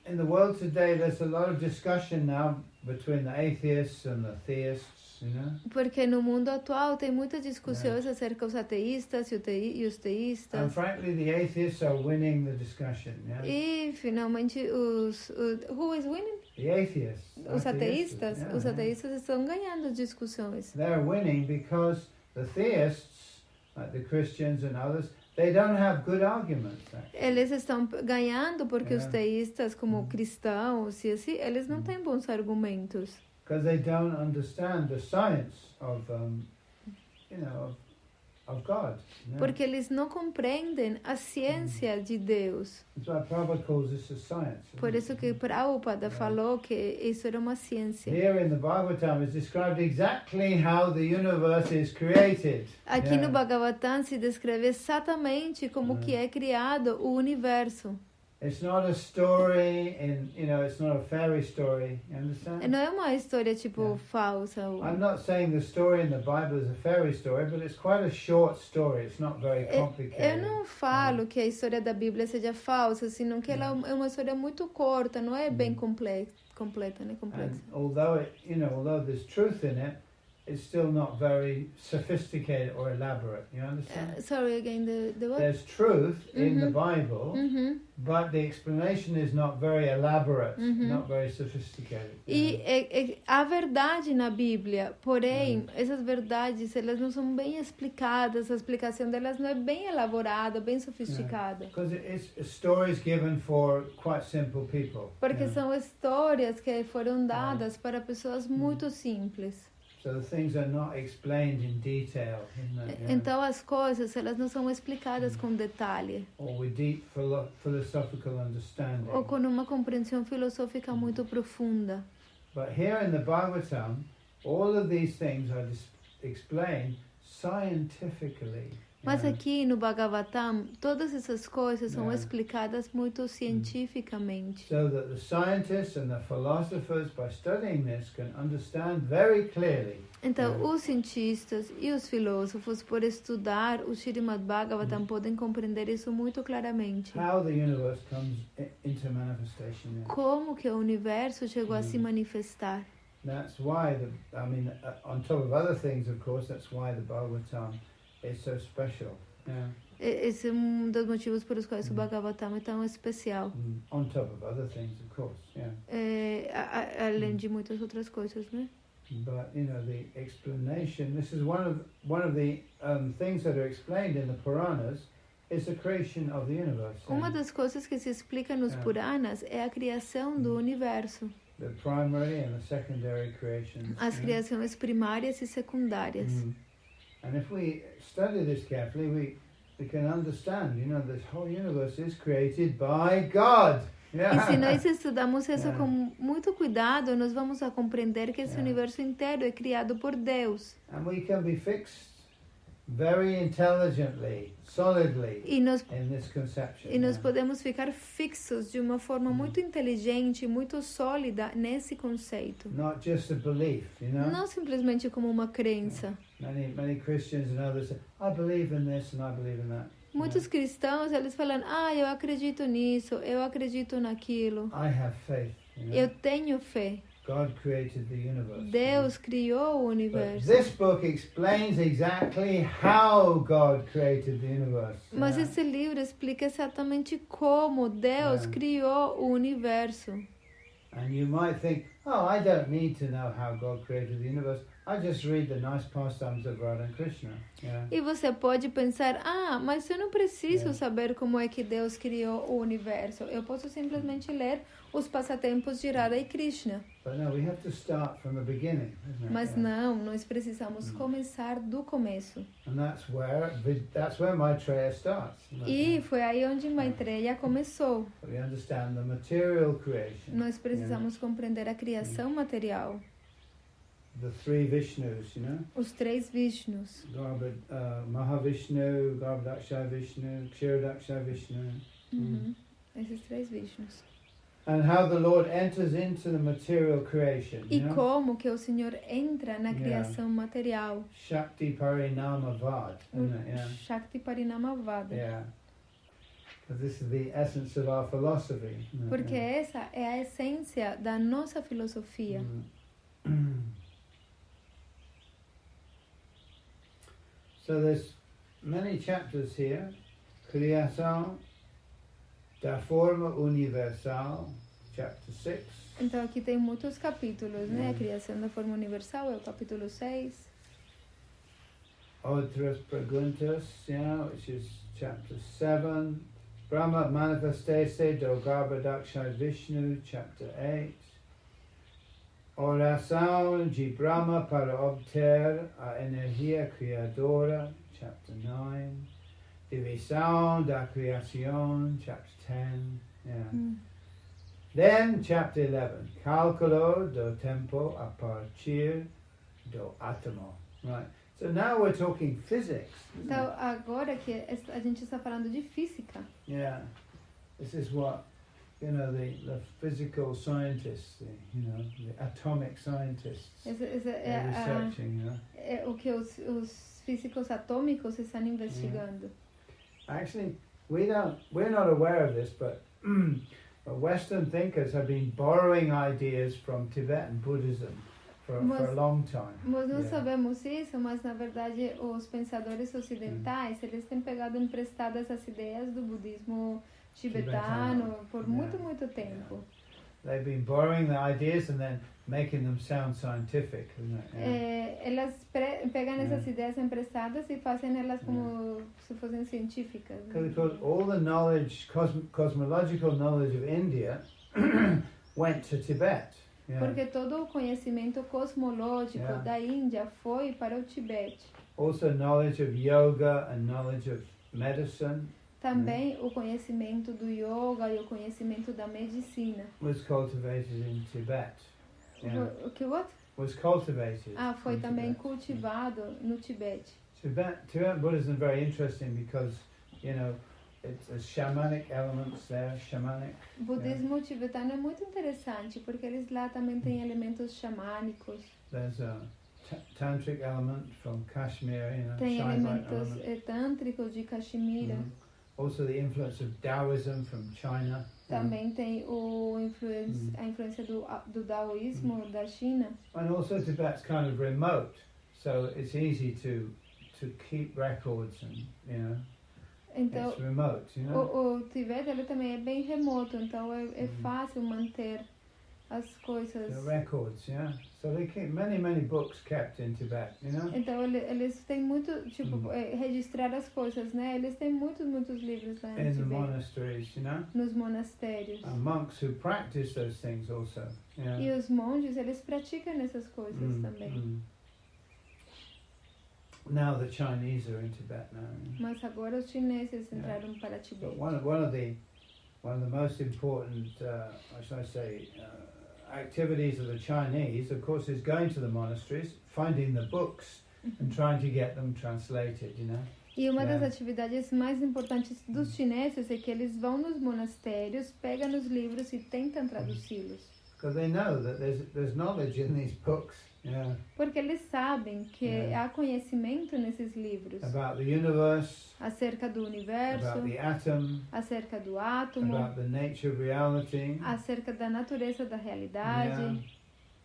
in the world today there's a lot of discussion now between the atheists and the theists. Porque no mundo atual tem muitas discussões acerca dos ateístas e os teístas. And frankly, the atheists are winning the discussion. E finalmente who is winning? The atheists. Os ateístas. Os ateístas estão ganhando as discussões. They're winning because the theists, like the Christians and others, they don't have good arguments. Eles estão ganhando porque os teístas, como cristãos e assim, eles não têm bons argumentos. Because they don't understand the science of God. Porque eles não compreendem a ciência de Deus. That's why Prabhupada calls this a science. Por isso que Prabhupada falou que isso era uma ciência. Here in the Bhagavatam is described exactly how the universe is created. Aqui no Bhagavatam se descreve exatamente como que é criado o universo. It's not a story it's not a fairy story, you understand? Não é uma história falsa. I'm not saying the story in the Bible is a fairy story, but it's quite a short story. It's not very complicated. Eu não falo que a história da Bíblia seja falsa, senão que ela é uma história muito curta, não é bem completa, né? Complexa. And although there's truth in it, it's still not very sophisticated or elaborate. You understand? Sorry again, the what? There's truth in the Bible, but the explanation is not very elaborate, not very sophisticated. E há verdade na Bíblia, porém, essas verdades, elas não são bem explicadas, a explicação delas não é bem elaborada, bem sofisticada. Because it's stories given for quite simple people. Porque são histórias que foram dadas para pessoas muito simples. So the things are not explained in detail, Então as coisas, elas não são explicadas com detalhe. Or with deep philosophical understanding. Ou com uma compreensão filosófica muito profunda. But here in the Bhagavatam, all of these things are explained scientifically. Mas aqui no Bhagavatam, todas essas coisas são explicadas muito cientificamente. So that the scientists and the philosophers, by studying this, can understand very clearly. Então, os cientistas e os filósofos, por estudar o Srimad Bhagavatam, podem compreender isso muito claramente. How the universe comes into manifestation. Como que o universo chegou a se manifestar. That's why on top of other things, of course, that's why the Bhagavatam is so special. Esse é um dos motivos pelos quais o Bhagavatam é tão especial. On top of other things, of course, além de muitas outras coisas, né? But the explanation. This is one of the things that are explained in the Puranas. Is the creation of the universe. Uma das coisas que se explica nos Puranas é a criação do universo. The primary and the secondary creations. As criações primárias e secundárias. And if we study this carefully, we can understand, this whole universe is created by God. E se nós estudamos isso com muito cuidado, nós vamos a compreender que esse universo inteiro é criado por Deus. And we can be fixed very intelligently, solidly in this conception. E nós podemos ficar fixos de uma forma muito inteligente, muito sólida nesse conceito. Not just a belief, Não simplesmente como uma crença. Many Christians and others say, I believe in this and I believe in that. Muitos cristãos, eles falam, eu acredito nisso, eu acredito naquilo. I have faith. Eu tenho fé. God created the universe. Deus criou o But universo. this book explains exactly how God created the universe. Mas yeah. esse livro explica exatamente como Deus criou o universo. And you might think, oh, I don't need to know how God created the universe. I just read the nice pastimes of Radha and Krishna. Yeah. E você pode pensar, mas eu não preciso Yeah. saber como é que Deus criou o universo. Eu posso simplesmente ler os passatempos de Radha e Krishna. But no, we have to start from the beginning, isn't it? Mas Yeah. não, nós precisamos começar do começo. And that's where Maitreya starts. Isn't it? E foi aí onde Maitreya começou. We understand the material creation. Nós precisamos compreender a criação material. The three Vishnus, you know? Os três Vishnus. Mahavishnu, Garbhadaksha Vishnu, Kshirodaksha Vishnu. Esses três Vishnus. And how the Lord enters into the material creation. E you know? como que o Senhor entra na criação material. Shakti Parinama Vad. Isn't it? Yeah. Shakti Parinamavada. Yeah. Because this is the essence of our philosophy. Isn't it? Porque Yeah. essa é a essência da nossa filosofia. So there's many chapters here. Criação da forma universal, chapter 6. Então aqui tem muitos capítulos, né? A criação da forma universal é o capítulo 6. Outras perguntas, which is chapter 7. Brahma manifestaste do Garbhadaksha Vishnu, chapter 8. Oração de Brahma para obter a energia criadora, chapter 9. Divisão da criação, chapter 10. Yeah. Then, chapter 11. Cálculo do tempo a partir do átomo. Right. So now we're talking physics. Então agora que a gente está falando de física. Yeah. This is what, the physical scientists, the atomic scientists are researching, É o que os físicos atômicos estão investigando. Actually, we're not aware of this, but Western thinkers have been borrowing ideas from Tibetan Buddhism for a long time. Nós não sabemos isso, mas na verdade os pensadores ocidentais, eles têm pegado emprestadas as ideias do budismo tibetano por muito tempo. They've been borrowing the ideas and then making them sound scientific, isn't it? Elas pegam essas ideias emprestadas e fazem elas como se fossem científicas. Because all the knowledge, cosmological knowledge of India went to Tibet. Yeah. Porque todo o conhecimento cosmológico da Índia foi para o Tibete. Also knowledge of yoga and knowledge of medicine. Também o conhecimento do yoga e o conhecimento da medicina. Was cultivated in Tibet. Yeah. O que outro? Was cultivated. Foi também cultivado no Tibete. Tibetan Buddhism is very interesting because, it's shamanic elements there, shamanic. O budismo tibetano é muito interessante porque eles lá também têm elementos xamânicos. There's a tantric element from Kashmir, Tem Shine-like elementos tântricos de Caxemira. Also the influence of Taoism from China. Também tem a influência do daoísmo da China. And also Tibet's kind of remote, so it's easy to keep records and, Então, it's remote, o Tibete ele também é bem remoto, então é fácil manter as coisas. The records, So they keep many books kept in Tibet, Então eles têm muito, registrar as coisas, né? Eles têm muitos livros lá no in the Tibete. monasteries, Nos monastérios. And monks who practice those things also. E os monges, eles praticam essas coisas também. Now the Chinese are in Tibet now. Mas agora os chineses entraram para Tibete. But one of the most important, activities of the Chinese, of course, is going to the monasteries, finding the books, and trying to get them translated. E uma das atividades mais importantes dos chineses é que eles vão nos monastérios, pegam os livros e tentam traduzi-los. Because they know that there's knowledge in these books. Porque eles sabem que há conhecimento nesses livros. About the universe. Acerca do universo. About the atom. Acerca do átomo. About the nature of reality. Acerca da natureza da realidade.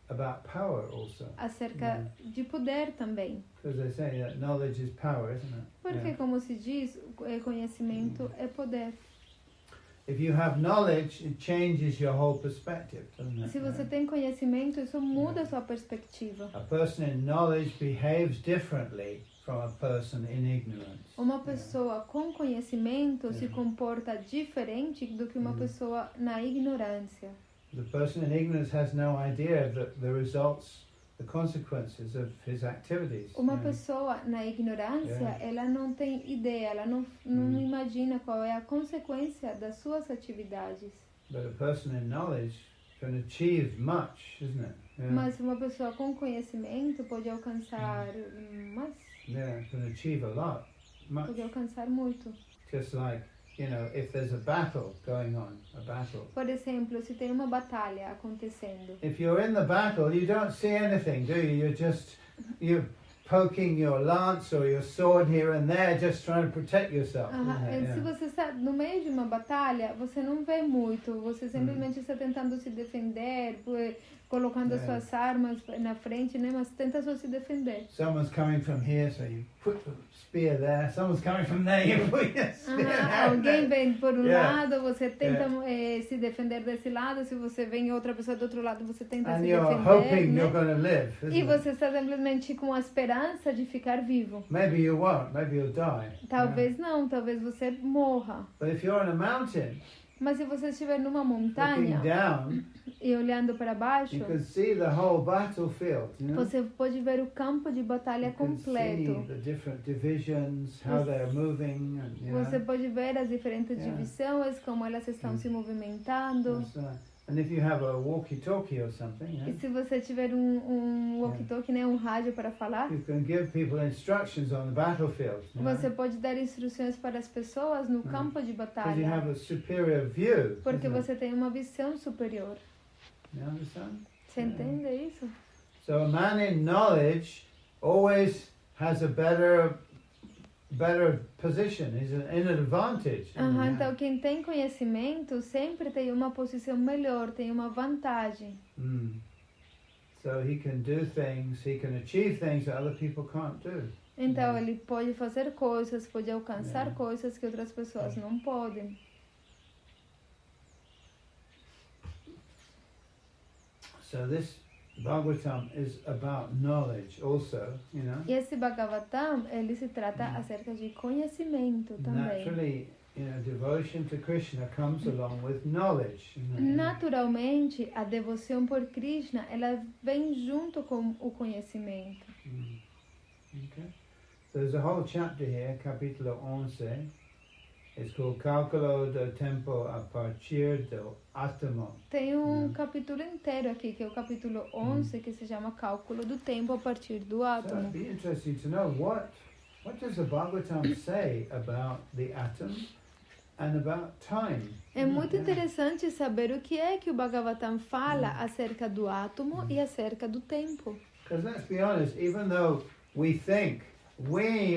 about power also. Acerca de poder também. Because they say that knowledge is power, isn't it? Porque, como se diz, conhecimento é poder. If you have knowledge, it changes your whole perspective, doesn't it? Se você tem conhecimento, isso muda a sua perspectiva. A person in knowledge behaves differently from a person in ignorance. Uma pessoa com conhecimento se comporta diferente do que uma pessoa na ignorância. The person in ignorance has no idea of the results, the consequences of his activities. Uma pessoa na ignorância, ela não tem ideia, ela não imagina qual é a consequência das suas atividades. But a person in knowledge can achieve much, isn't it? Mas uma pessoa com conhecimento pode alcançar mais. Can achieve a lot, much. Pode alcançar muito. Just like, you know, if there's a battle going on, a battle. Por exemplo, se tem uma batalha acontecendo. If you're in the battle, you don't see anything, do you? You're poking your lance or your sword here and there, just trying to protect yourself. Se você está no meio de uma batalha, você não vê muito. Você simplesmente está tentando se defender, colocando as suas armas na frente, né? Mas tenta só se defender. Someone's coming from here, so you put the spear there. Someone's coming from there, you put your spear there. Alguém vem por lado, você tenta se defender desse lado. Se você vem outra pessoa do outro lado, você tenta se defender. And you're hoping you're going to live. E você está simplesmente com a esperança de ficar vivo. Maybe you won't. Maybe you'll die. Talvez não, talvez você morra. But if you're on a mountain, mas se você estiver numa montanha down, e olhando para baixo, you can see the whole battlefield, you know? Você pode ver o campo de batalha completo. See the different divisions, how they're moving, and, você pode ver as diferentes divisões, como elas estão se movimentando. And if you have a walkie-talkie or something, e se você tiver walkie-talkie, né, um rádio para falar, you can give people instructions on the battlefield. Você pode dar instruções para as pessoas no campo de batalha. You have a superior view, porque você tem uma visão superior. You understand? Você entende isso? So a man in knowledge always has a better position, is in an advantage. Então quem tem conhecimento sempre tem uma posição melhor, tem uma vantagem. So he can do things, he can achieve things that other people can't do. Então ele pode fazer coisas, pode alcançar coisas que outras pessoas não podem. So this bhagavatam is about knowledge also, you know. E esse bhagavatam, ele se trata acerca de conhecimento também. Naturally, you know, devotion to Krishna comes along with knowledge. Naturalmente, a devoção por Krishna, ela vem junto com o conhecimento. Okay. So there's a whole chapter here, capítulo 11. It's called Cálculo do Tempo a partir do átomo. Tem capítulo inteiro aqui, que é o capítulo 11, que se chama Cálculo do Tempo a partir do átomo. So it'd be interesting to know what does the Bhagavatam say about the atom and about time. É muito interessante saber o que é que o Bhagavatam fala acerca do átomo e acerca do tempo. Because let's be honest, even though we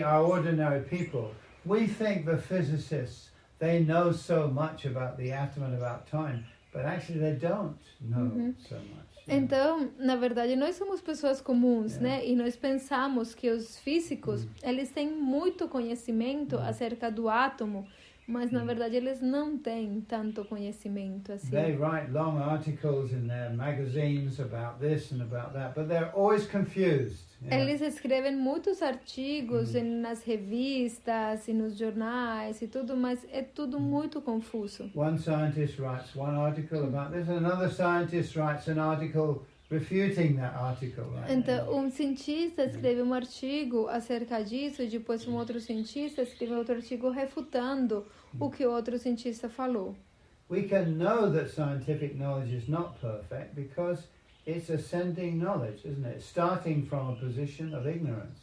are ordinary people, we think the physicists, they know so much about the atom and about time, but actually they don't know so much. Então, na verdade, nós somos pessoas comuns, né? E nós pensamos que os físicos, eles têm muito conhecimento acerca do átomo, mas na verdade eles não têm tanto conhecimento assim. They write long articles in their magazines about this and about that, but they're always confused. Eles escrevem muitos artigos nas revistas e nos jornais e tudo, mas é tudo muito confuso. One scientist writes one article about this, and another scientist writes an article refuting that article. Right? Então, cientista escreve um artigo acerca disso e depois outro cientista escreve outro artigo refutando o que o outro cientista falou. We can know that scientific knowledge is not perfect because it's ascending knowledge, isn't it? It's starting from a position of ignorance.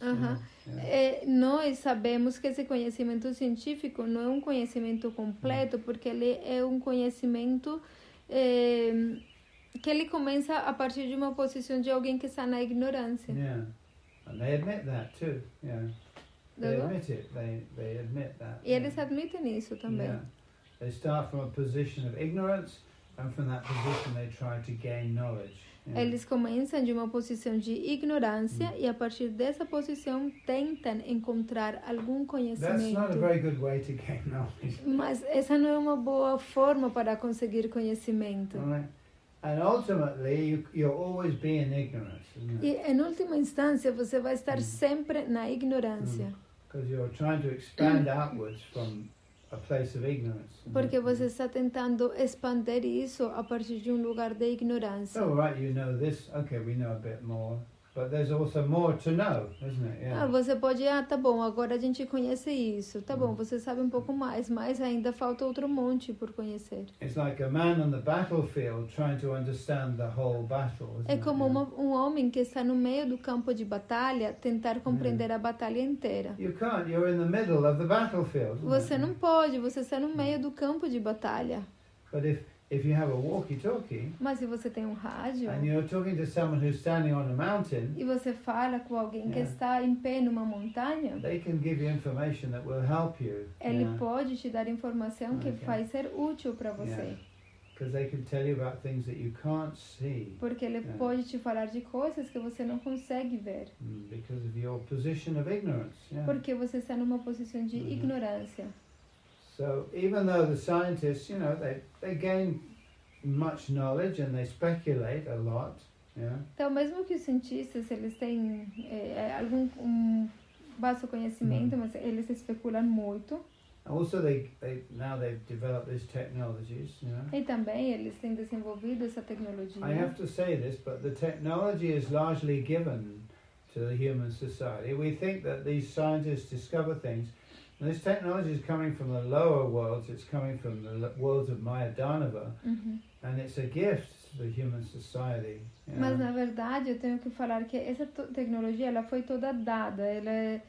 Nós sabemos que esse conhecimento científico não é um conhecimento completo, porque ele é um conhecimento que ele começa a partir de uma posição de alguém que está na ignorância. Yeah, and they admit that too. Yeah, they admit it. They admit that. E eles admitem isso também. Yeah. They start from a position of ignorance, And from that position they try to gain knowledge. Yeah. Eles começam de uma posição de ignorância e a partir dessa posição tentam encontrar algum That's not a conhecimento. very good way to gain knowledge. Mas essa não é uma boa forma para conseguir conhecimento. Right? And ultimately you'll always be in ignorance, isn't it? E em última instância você vai estar sempre na ignorância. Because you're trying to expand outwards from a place of ignorance. Porque você está tentando expandir isso a partir de um lugar de ignorância. So right, you know this, okay, we know a bit more, but there's also more to know, isn't it? Yeah. Você pode, tá bom, agora a gente conhece isso. Tá bom, você sabe um pouco mais, mas ainda falta outro monte por conhecer. It's like a man on the battlefield trying to understand the whole battle, isn't É como it? um homem que está no meio do campo de batalha tentar compreender a batalha inteira. You can't, you're in the middle of the battlefield. Isn't Você it? não pode, você está no meio do campo de batalha. But if you have a walkie-talkie Mas se você tem um rádio and you're talking to someone who's standing on a mountain, e você fala com alguém que Yeah. está em pé numa montanha, they can give you information that will help you. ele pode te dar informação que Okay. vai ser útil para você. Yeah. Because they can tell you about things that you can't see Porque ele Yeah. pode te falar de coisas que você não consegue ver. because of your position of ignorance. Yeah. Porque você está numa posição de Uhum. ignorância. So even though the scientists, you know, they gain much knowledge and they speculate a lot, yeah. Então, mesmo que os cientistas eles têm algum vasto conhecimento, mas eles especulam muito. Also, now they've developed these technologies, you know. E também eles têm desenvolvido essa tecnologia. I have to say this, but the technology is largely given to the human society. We think that these scientists discover things. And this technology is coming from the lower worlds. It's coming from the worlds of Mayadanava, Uhum. and it's a gift to the human society. You Mas know. na verdade eu tenho que falar que essa tecnologia ela foi toda dada. Ela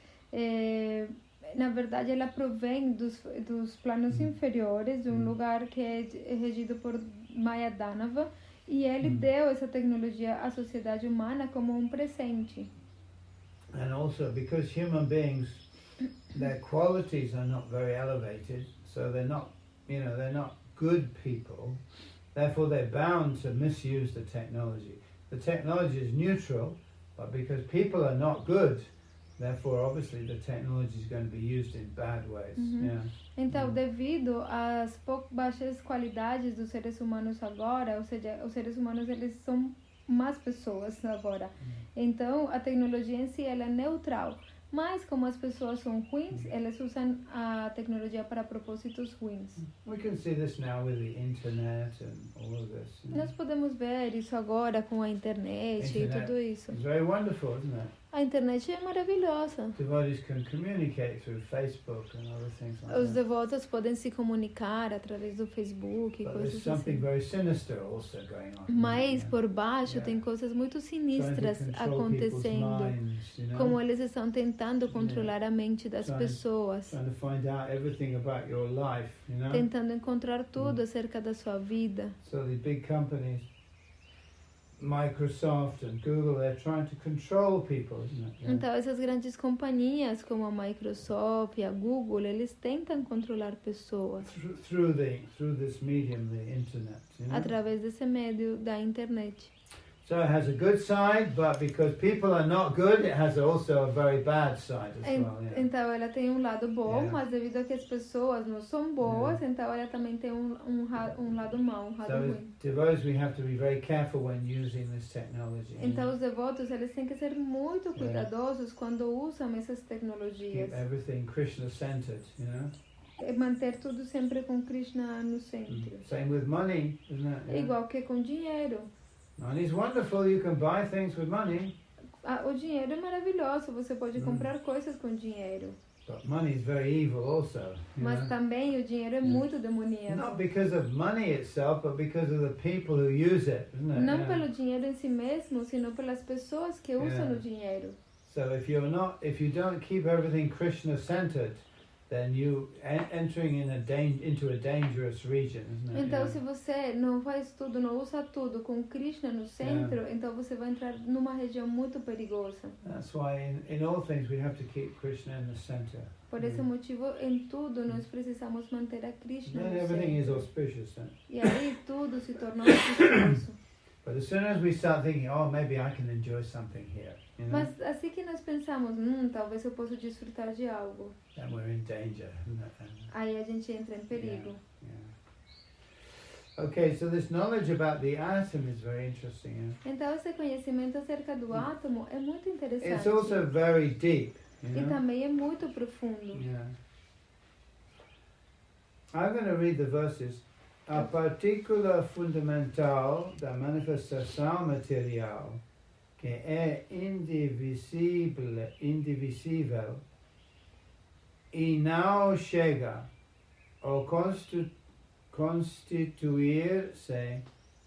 na verdade ela provém dos planos inferiores, de um lugar que é regido por Mayadanava, e ele deu essa tecnologia à sociedade humana como um presente. And also because human beings, their qualities are not very elevated, so they're not good people. Therefore, they're bound to misuse the technology. The technology is neutral, but because people are not good, therefore, obviously, the technology is going to be used in bad ways. Uhum. Yeah. Então, devido às baixas qualidades dos seres humanos agora, ou seja, os seres humanos eles são más pessoas agora. Então, a tecnologia em si ela é neutral. Mas, como as pessoas são ruins, elas usam a tecnologia para propósitos ruins. We can see this now with the internet and all of this. You know. Nós podemos ver isso agora com a internet e tudo isso. It's very wonderful, isn't it? A internet é maravilhosa. Devotees can communicate through Facebook and other things like Os that. devotos podem se comunicar através do Facebook e But there's coisas something assim. very sinister also going on. Mas, Yeah. por baixo, Yeah. tem coisas muito Trying to sinistras control acontecendo. people's minds, you know? Como eles estão tentando controlar a mente das pessoas. Trying to find out everything about your life, you know? Tentando encontrar tudo acerca da sua vida. So the big companies, Microsoft and Google, they're trying to control people, isn't it? Yeah. Então, essas grandes companhias como a Microsoft e a Google, eles tentam controlar pessoas Through this medium, the internet, you know? através desse meio da internet. So it has a good side, but because people are not good, it has also a very bad side as well. Yeah. Então, ela tem um lado bom, Yeah. mas devido a que as pessoas não são boas, então ela também tem um lado mau, um lado So as ruim. devotees, we have to be very careful when using this technology. you Então, know? os devotos, eles têm que ser muito cuidadosos quando usam essas tecnologias. Keep everything Krishna-centered, you know? É manter tudo sempre com Krishna no centro. Same with money, isn't it? É Yeah. igual que com dinheiro. Money's wonderful, you can buy things with money, O dinheiro é maravilhoso, você pode comprar coisas com dinheiro. but money is very evil also. You Mas know? também o dinheiro é muito demoníaco. Not because of money itself, but because of the people who use it, isn't it? Não Yeah. pelo dinheiro em si mesmo, sino pelas pessoas que usam Yeah. o dinheiro. So if you don't keep everything Krishna-centered, then you entering into a dangerous region, isn't it? Então, Yeah. se você não faz tudo, não usa tudo com Krishna no centro, então você vai entrar numa região muito perigosa. That's why in all things we have to keep Krishna in the center. Por Por esse motivo, em tudo nós precisamos manter a Krishna Then no everything is centro. auspicious. E aí tudo se torna auspicioso. But as soon as we start thinking, oh, maybe I can enjoy something here, you know, Mas assim que nós pensamos, talvez eu possa desfrutar de algo, then we're in danger. Isn't it? aí a gente entra em perigo. Yeah. Okay, so this knowledge about the atom is very interesting. Então esse conhecimento acerca do átomo é muito interessante. It's also very deep. You E know? também é muito profundo. Yeah. I'm going to read the verses. A partícula fundamental da manifestação material, que é indivisível e não chega ao constituir-se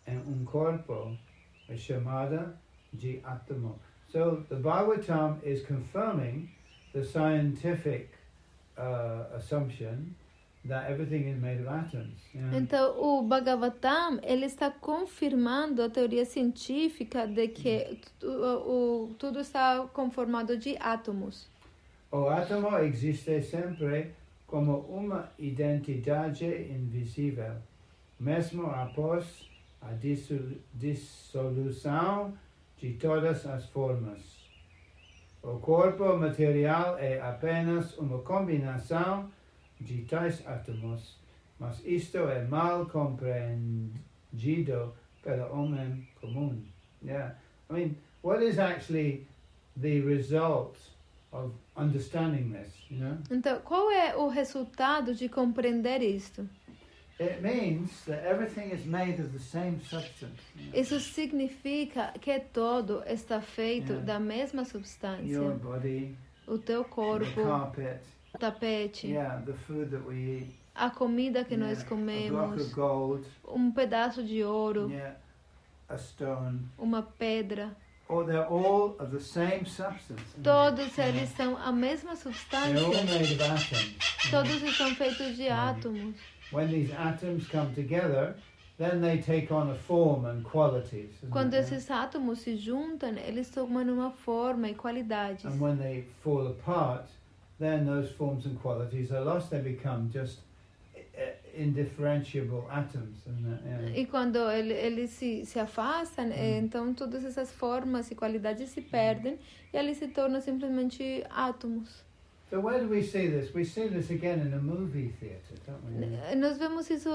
em corpo, é chamada de átomo. So the Bhagavatam is confirming the scientific assumption that everything is made of atoms. Yeah. Então, o Bhagavatam, ele está confirmando a teoria científica de que tudo está conformado de átomos. O átomo existe sempre como uma identidade invisível, mesmo após a dissolução de todas as formas. O corpo material é apenas uma combinação de tais átomos, mas isto é mal compreendido pelo homem comum. Yeah, I mean, what is actually the result of understanding this? You know, Então, qual é o resultado de compreender isto? it means that everything is made of the same substance. You know? Isso significa que todo está feito Yeah. da mesma Your substância. body, O teu the corpo, carpet, o tapete, yeah, the food that we eat, a comida que nós a block comemos, of gold, pedaço de ouro, yeah, a stone. uma pedra. Oh, they're all of the same substance. Todos eles são a mesma They're all substância. made of atoms. Todos estão feitos de átomos. When these atoms come together, then they take on a form and qualities. Isn't Quando it? esses átomos se juntam, eles tomam uma forma e qualidades. And when they fall apart, then those forms and qualities are lost. They become just indifferentiable atoms. Isn't it? Yeah. E quando eles se afastam, então todas essas formas e qualidades se perdem e eles se tornam simplesmente átomos. So where do we see this? We see this again in a movie theatre, don't we? Nós vemos isso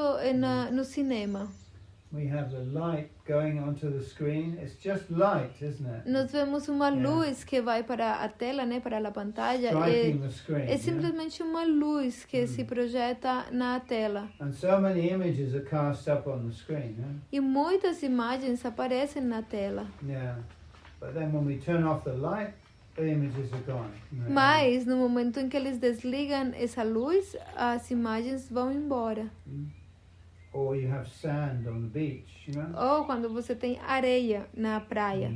no cinema. We have the light going onto the screen. It's just light, isn't it? Nós vemos uma Yeah. luz que vai para a tela, né, para a pantalla. Striking the screen. É yeah? simplesmente uma luz que se projeta na tela. And so many images are cast up on the screen. Yeah? E muitas imagens aparecem na tela. Yeah. But then when we turn off the light, the images are gone. Yeah. Mas no momento em que eles desligam essa luz, as imagens vão embora. Or you have sand on the beach, you know? Ou quando você tem areia na praia.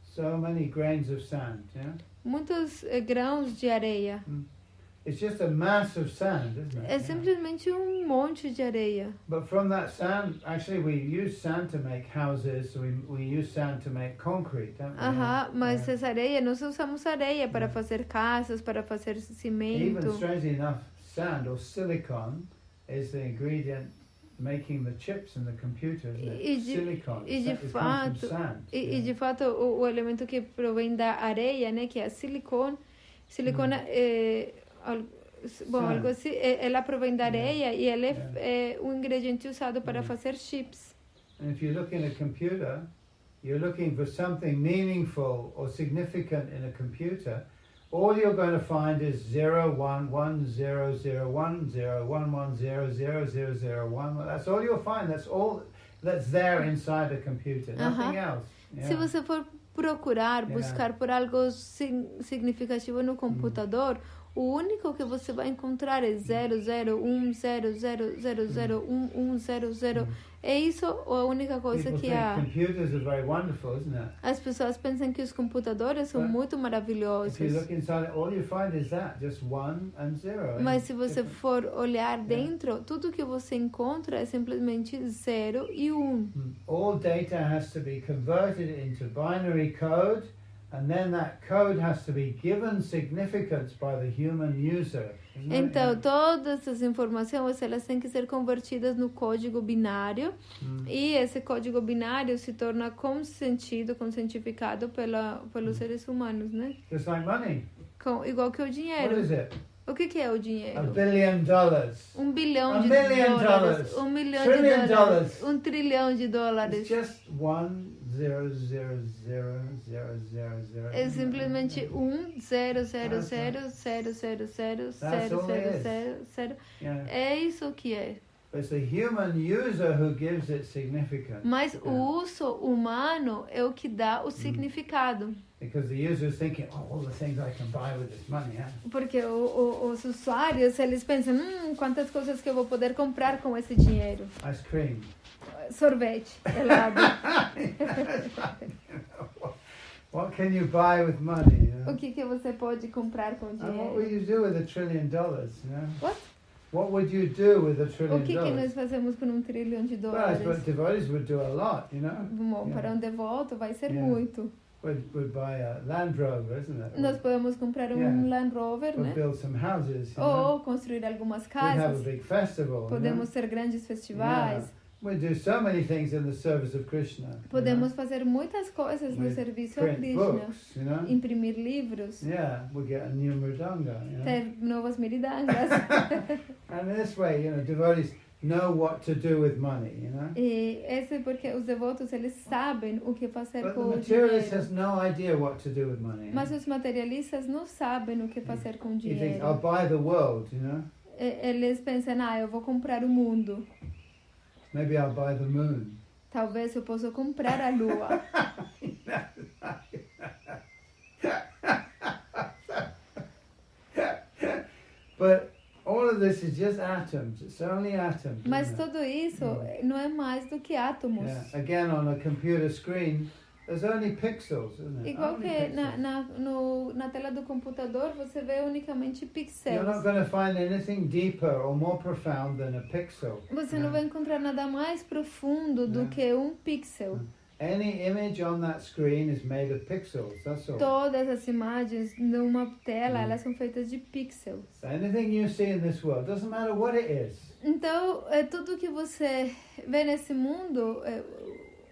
So many grains of sand, yeah? Muitos grãos de areia. It's just a mass of sand, isn't it? É simplesmente monte de areia. But from that sand, actually we use sand to make houses, we use sand to make concrete, don't we? Aham, mas Yeah. essa areia, nós usamos areia para fazer casas, para fazer Even cimento. strangely enough, sand or silicon is the ingredient making the chips in the computer, isn't it? E de- Silicon. e de It comes from fato- sand. E yeah. de fato, o elemento que provém da areia, né, que é a silicone, bom, Sand. algo assim, ela provém da Yeah. areia e ela Yeah. é um ingrediente usado para Yeah. fazer chips. And if you look in a computer, you're looking for something meaningful or significant in a computer, all you're going to find is 011001011000001. That's all you'll find. That's all that's there inside a computer. Nothing else. Se você for procurar, Yeah. buscar por algo significativo no computador, o único que você vai encontrar é 00100001100. É isso a única coisa People que think há. computers are very wonderful, isn't it? As pessoas pensam que os computadores são But muito If maravilhosos. you look inside it, all you find is that, just 1 and 0. Mas se você Different. for olhar dentro, tudo que você encontra é simplesmente 0 e 1. All data has to be converted into binary code And then that code has to be given significance by the human user. Isn't it? Então, todas essas informações, elas têm que ser convertidas no código binário. E esse código binário se torna com sentido, com cientificado pelos seres humanos, né? Just like money. Igual que o What dinheiro. is it? O que é o dinheiro? $1 billion. $1 bilhão $1 de million. dólares. $1 milhão de $1 trillion. dólares. $1 trilhão de dólares. It's just 1 0 0 0 0 0 0. É simplesmente 1 0 0 0 0 0 0 0 0 0. Yeah. É isso que é. It's the human user who gives it significance. Mas o uso humano é o que dá o significado. Because the user is thinking, oh, all the things I can buy with this money, huh? Porque os usuários, eles pensam, quantas coisas que eu vou poder comprar com esse dinheiro. Ice cream. Sorvete, helado. What can you buy with money? You know? O que você pode comprar com And what dinheiro? would you do with $1 trillion? You know? What? What would you do with $1 trillion? O que nós fazemos com $1 trilhão de Well, dólares? but devotees would do a lot, you know. Bom, para um devoto vai ser muito. We'd buy a Land Rover, isn't it? Nós podemos comprar Land Rover, Or né? build some houses, you know. Ou construir algumas We'd have a casas. big festival. Podemos ter grandes festivais. We do so many things in the service of Krishna. Podemos fazer muitas coisas no We serviço a print Krishna. books, you know. Imprimir livros. Yeah, we get a new mridanga, you know. Ter novas miridangas. And this way, you know, devotees know what to do with money, you know. E esse é porque os devotos, eles sabem o que fazer But the com o materialist dinheiro. has no idea what to do with money. Mas os materialistas não sabem o que fazer com o He thinks, dinheiro. I'll buy the world, you know. Eles pensam, eu vou comprar o mundo. Maybe I'll buy the moon. Talvez eu possa comprar a lua. But all of this is just atoms. It's only atoms. Mas isn't it? tudo isso não é mais do que átomos. Yeah. Again, on a computer screen, there's only pixels, isn't it? Igual Only que pixels. na tela do computador você vê unicamente You're not pixels. going to find anything deeper or more profound than a pixel. Você não vai encontrar nada mais profundo do que um pixel. Any image on that screen is made of pixels, that's all. Todas as imagens numa tela, elas são feitas de pixels. So anything you see in this world, doesn't matter what it is, Então, tudo que você vê nesse mundo,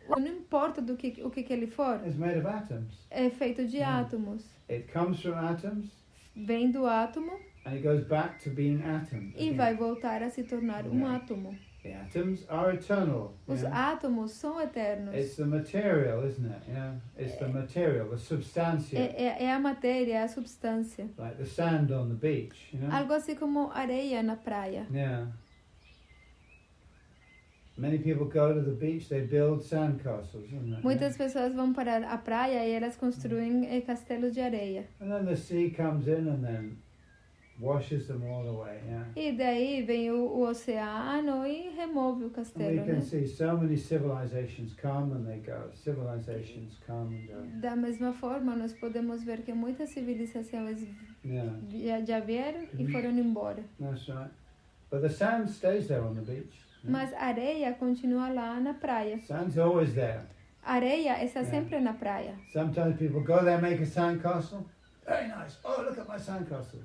não importa o que ele for, is made of atoms. é feito de átomos. It comes from atoms Vem do átomo and it goes back to being atom. e vai voltar a se tornar um átomo. The atoms are eternal. Os átomos são eternos. It's the material, isn't it? Yeah, it's the material, the substantia, É a matéria, é a substância. like the sand on the beach, you know. Algo assim como areia na praia. Yeah. Many people go to the beach, they build sand castles, isn't it? Muitas pessoas vão para a praia e elas construem castelos de areia. And then the sea comes in and then washes them all away, yeah. E daí vem o oceano e remove o And we castelo, can né? see so many civilizations come and they go. Civilizations come and go. Da mesma forma, nós podemos ver que muitas civilizações Yeah, já vieram e foram embora. that's right. But the sand stays there on the beach. Yeah. Mas a areia continua lá na praia. Sand's always there. A areia está sempre na praia. Sometimes people go there, make a sand castle. Very nice. Oh, look at my sand castle.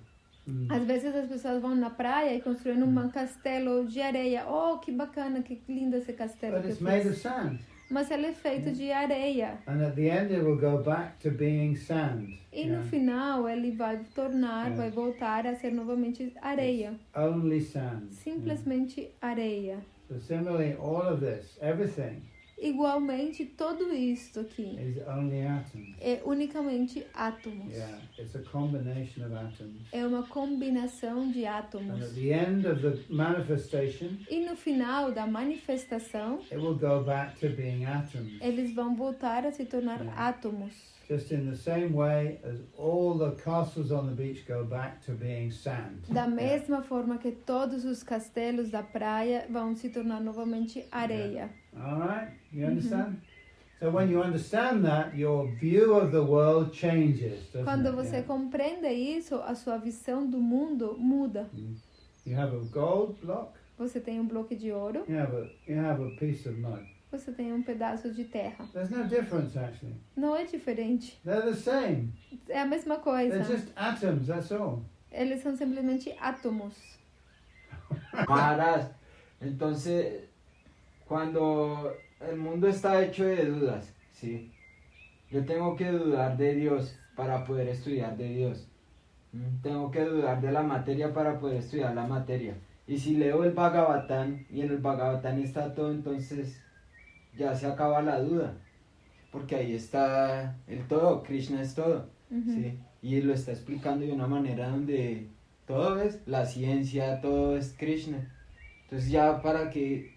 Às vezes as pessoas vão na praia e construem um castelo de areia. Oh, que bacana, que lindo esse castelo But que eu it's made of fiz. sand. Mas ele é feito de areia. And at the end it will go back to being sand. E no final ele vai tornar, vai voltar a ser novamente areia. Only sand. Simplesmente areia. So similarly, all of this, everything, Igualmente, tudo isto aqui is only atoms. é unicamente átomos. Yeah, it's a combination of atoms. É uma combinação de And átomos. at the end of the manifestation, E no final da manifestação, it will go back to being atoms. eles vão voltar a se tornar átomos. Just in the same way as all the castles on the beach go back to being sand. Da mesma forma que todos os castelos da praia vão se tornar novamente areia. All right? You understand? So when you understand that, your view of the world changes, doesn't Quando it? você Yeah. compreende isso, a sua visão do mundo muda. You have a gold block, Você tem um bloco de ouro you have a piece of mud. você tem um pedaço de terra. There's no difference actually. Não é diferente. They're the same. É a mesma coisa. They're just atoms, that's all. Eles são simplesmente átomos. Maharaj, entonces, cuando el mundo está hecho de dudas, ¿sí? Yo tengo que dudar de Dios para poder estudiar de Dios. Tengo que dudar de la materia para poder estudiar la materia. Y si leo el bhagavatam y en el bhagavatam está todo, entonces ya se acaba la duda. Porque ahí está el todo, Krishna es todo. ¿Sí? Y lo está explicando de una manera donde todo es la ciencia, todo es Krishna. Entonces ya para que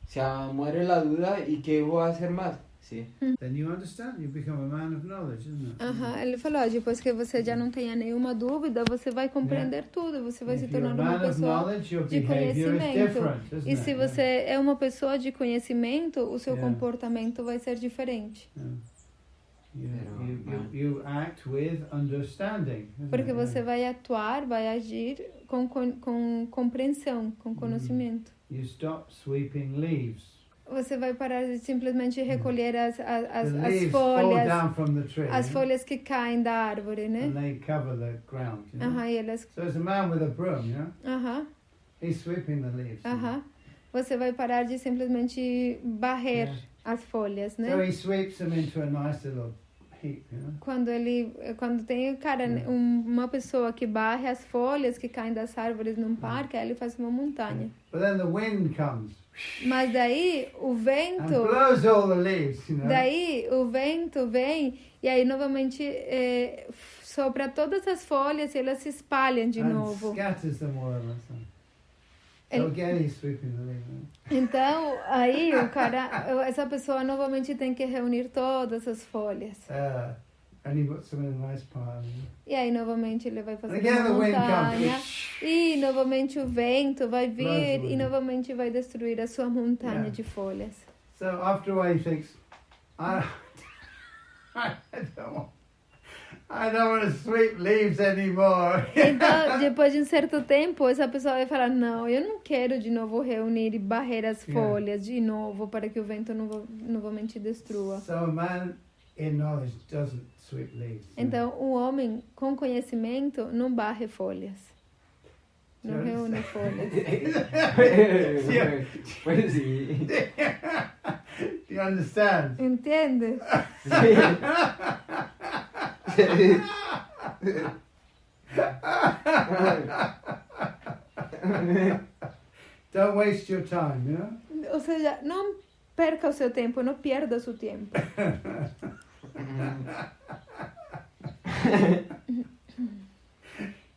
se muere la duda y qué voy a hacer más. ¿Sí? Then you understand, you become a man of knowledge, isn't it? Ele falou, depois que você já não tenha nenhuma dúvida, você vai compreender tudo, você vai se tornar uma pessoa de conhecimento. E se você é uma pessoa de conhecimento, o seu comportamento vai ser diferente. You act with understanding. Porque você vai atuar, vai agir com compreensão, com conhecimento. You stop sweeping leaves. Você vai parar de simplesmente recolher as folhas, as folhas que caem da árvore, né? And they cover the ground. You know? E elas... So there's a man with a broom, you know? He's sweeping the leaves. Você vai parar de simplesmente varrer as folhas, né? So he sweeps them into a nice little heap, you know? Quando tem uma pessoa que varre as folhas que caem das árvores num parque, aí ele faz uma montanha. But then the wind comes. Mas daí o vento... And blows all the leaves, you know? Daí o vento vem e aí novamente sopra todas as folhas e elas se espalham de novo. Scatters them all over. So again he's sweeping the leaves. Então, aí essa pessoa novamente tem que reunir todas as folhas. And he puts them in a nice pile. E aí novamente ele vai fazer uma montanha. E novamente o vento vai vir e novamente vai destruir a sua montanha de folhas. So after a while he thinks, I don't want to sweep leaves anymore. Então, depois de um certo tempo, essa pessoa vai falar, não, eu não quero de novo reunir e barrer as folhas de novo para que o vento novamente destrua. So a man in knowledge doesn't sweep leaves. Então, um homem com conhecimento não barre folhas. Não reúne folhas. Pues sí. Do you understand? Entende? Don't waste your time, you know? Ou seja, não perca o seu tempo, não perda o seu tempo.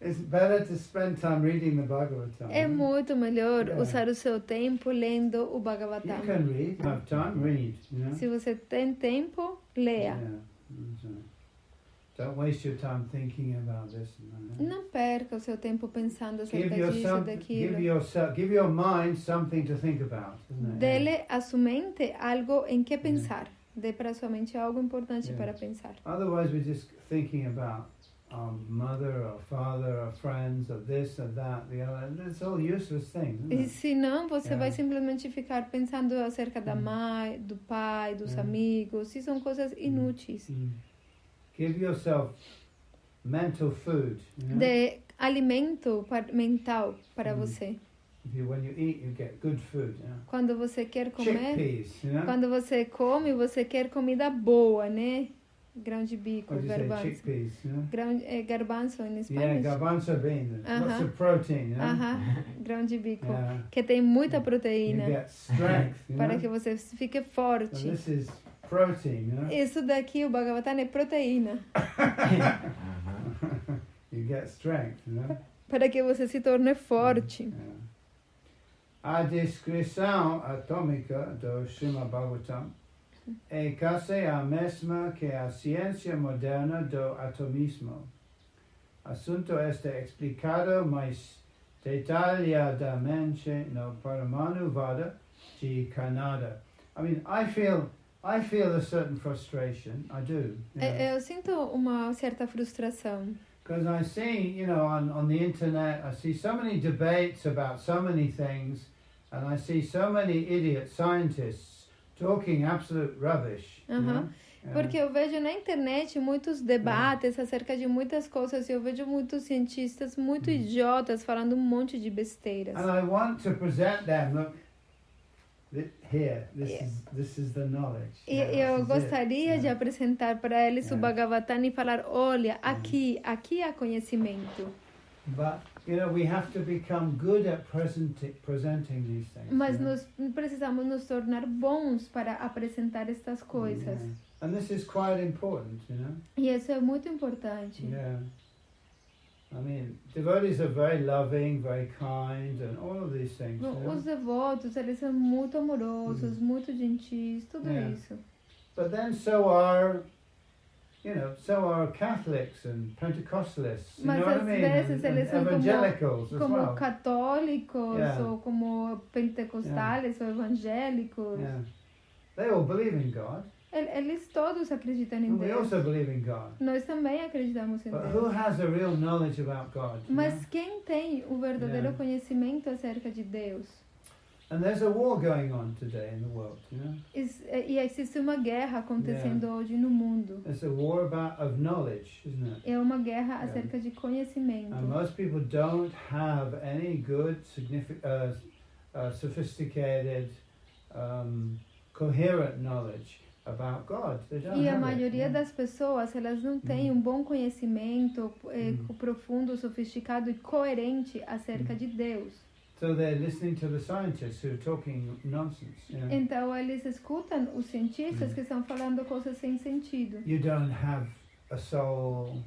It's better to spend time reading the bhagavatam. É muito melhor usar o seu tempo lendo o Bhagavatam. You can read, have time, read. You know? Se você tem tempo, leia. Don't waste your time thinking about this. Não perca o seu tempo pensando acerca disso, daquilo. Give your mind something to think about. Dele a sua mente algo em que pensar. Dê para a sua mente algo importante para pensar. Otherwise we're just thinking about our mother, or father, or friends, or this, or that, the other. It's all useless things. E se não, você vai simplesmente ficar pensando acerca da mãe, do pai, dos amigos. E são coisas inúteis. Give yourself mental food. You know? De alimento mental para você. When you eat, you get good food. You know? Quando você quer comer, chickpeas, you know? Quando você come, você quer comida boa, né? Grão de bico, garbanço. Chickpeas, you know? Garbanço em espanhol. Garbanzo bean. Lots of protein, you know? Grão de bico, que tem muita proteína. You get strength, you para know? que você fique forte. So this is protein, you know? Isso daqui, o Bhagavatam, é proteína. You get strength, you know? Para que você se torne forte. A descrição atômica do Srimad Bhagavatam é quase a mesma que a ciência moderna do atomismo. Assunto este explicado mais detalhadamente no Paramanu Vada de Canada. I mean, I feel a certain frustration. I do. Eu sinto uma certa frustração. Because I see, you know, on the internet, I see so many debates about so many things, and I see so many idiot scientists talking absolute rubbish. You know? Porque eu vejo na internet muitos debates acerca de muitas coisas e eu vejo muitos cientistas muito idiotas falando um monte de besteiras. And I want to present them, look, here, this is the knowledge. E eu gostaria de apresentar para eles o Bhagavatam e falar, olha, aqui há conhecimento. But, you know, we have to become good at presenting these things. Mas nós precisamos nos tornar bons para apresentar estas coisas. And this is quite important, you know. E isso é muito importante. Yeah. I mean, devotees are very loving, very kind, and all of these things. Os devotos, eles são muito amorosos, muito gentis, tudo isso. But then so are Catholics and Pentecostalists. You Mas know what I às mean? vezes eles são evangelicals como as well. católicos ou como pentecostais ou evangélicos. Yeah. They all believe in God. Eles todos acreditam em And we Deus. also believe in God. Nós também acreditamos em But Deus. who has a real knowledge about God? Mas quem tem o verdadeiro Yeah. conhecimento acerca de Deus? And there's a war going on today in the world, you know. E existe uma guerra acontecendo hoje no mundo. It's a war of knowledge, isn't it? É uma guerra acerca de conhecimento. And most people don't have any good, sophisticated, coherent knowledge about God. They don't E a have maioria it, das pessoas, elas não têm um bom conhecimento profundo, sofisticado e coerente acerca de Deus. So they're listening to the scientists who are talking nonsense. You know? Então eles escutam os cientistas que estão falando coisas sem sentido. You don't have a soul.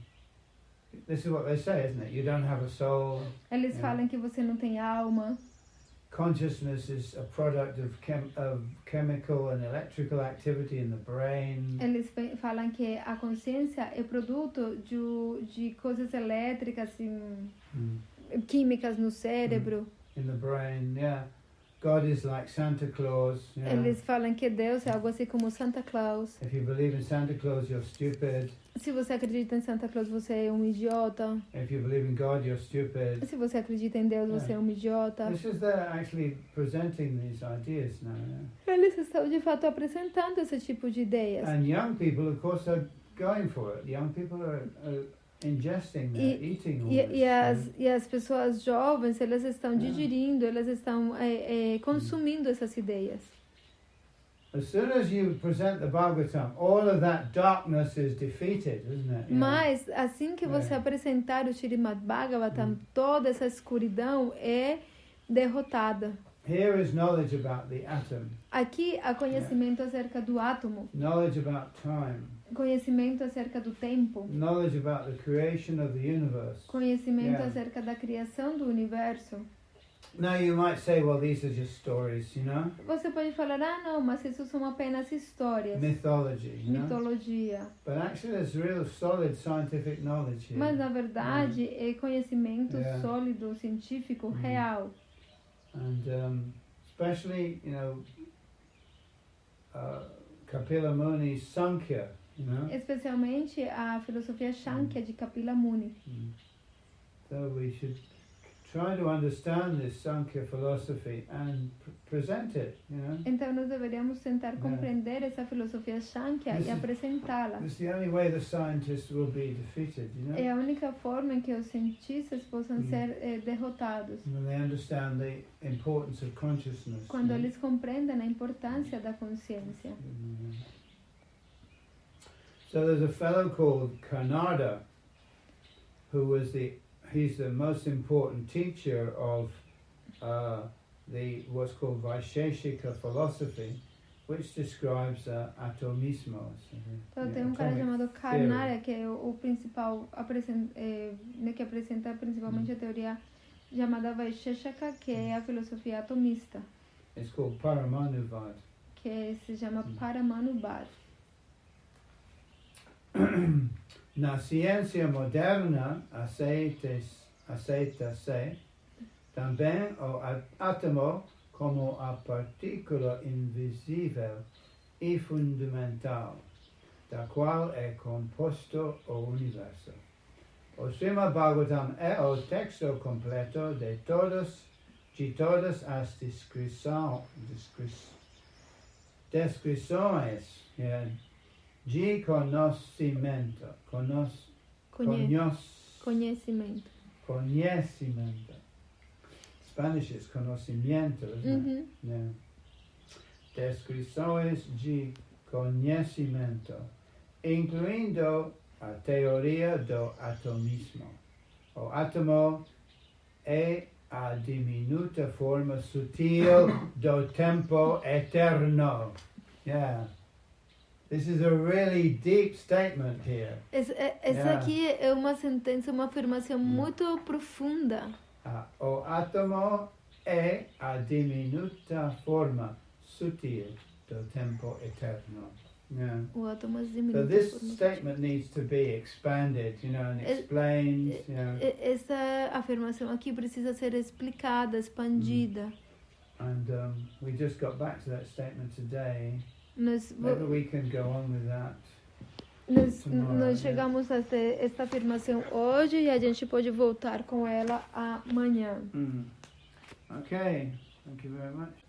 This is what they say, isn't it? You don't have a soul. Eles falam que você não tem alma. Consciousness is a product of chemical and electrical activity in the brain. Eles falam que a consciência é produto de coisas elétricas e químicas no cérebro. In the brain, yeah. God is like Santa Claus. Yeah. Eles falam que Deus é algo assim como Santa Claus. If you believe in Santa Claus, you're stupid. Se você acredita em Santa Claus, você é um idiota. If you believe in God, you're stupid. Se você acredita em Deus, você é um idiota. This is they're actually presenting these ideas now. Yeah? Eles estão de fato apresentando esse tipo de ideias. And young people, of course, are going for it. Young people are ingesting that, eating all this. E as pessoas jovens, elas estão digerindo, elas estão consumindo essas ideias. As soon as you present the bhagavatam, all of that darkness is defeated, isn't it? Mas assim que você apresentar o Srimad Bhagavatam, toda essa escuridão é derrotada. Here is knowledge about the atom. Aqui há conhecimento acerca do átomo. Knowledge about time. Conhecimento acerca do tempo. Knowledge about the creation of the universe. Conhecimento acerca da criação do universo. Now you might say, well, these are just stories, you know? Você pode falar, não, mas isso são apenas histórias. Mythology, you know? Mitologia. But actually there's real solid scientific knowledge here. Mas na verdade é conhecimento sólido, científico, real. And especially, you know, Kapila Muni's Sankhya, you know? Especialmente a filosofia Shankhya de Kapila Muni. So we should try to understand this Sankhya philosophy and present it, you know? Então nós deveríamos tentar compreender essa filosofia Shankhya e apresentá-la. This is the only way the scientists will be defeated, you know? É a única forma em que os cientistas possam ser derrotados. When they understand the importance of consciousness. Quando eles compreendem a importância da consciência. So there's a fellow called Karnada, who was he's the most important teacher of what's called Vaisheshika philosophy, which describes atomismo. Então tem cara chamado Karnada, que é o principal, que apresenta principalmente a teoria chamada Vaisheshika, que é a filosofia atomista. It's called Paramanuvad. Que se chama Paramanuvad. Na ciência moderna aceita-se também o átomo como a partícula invisível e fundamental, da qual é composto o universo. O Srimad Bhagavatam é o texto completo de todas as descrições de conhecimento. Conhecimento. Conhecimento. Spanish is conhecimento, isn't it? Yeah. Descrições de conhecimento, incluindo a teoria do atomismo. O átomo é a diminuta forma sutil do tempo eterno. Yeah. This is a really deep statement here. Essa aqui é uma sentença, uma afirmação muito profunda. O átomo é a diminuta forma sutil do tempo eterno. Yeah. O átomo é So diminuto. this statement needs to be expanded, and explained. Essa afirmação aqui precisa ser explicada, expandida. And we just got back to that statement today. Nós We can go on with that. Nós chegamos a esta afirmação hoje e a gente pode voltar com ela amanhã. Okay, thank you very much.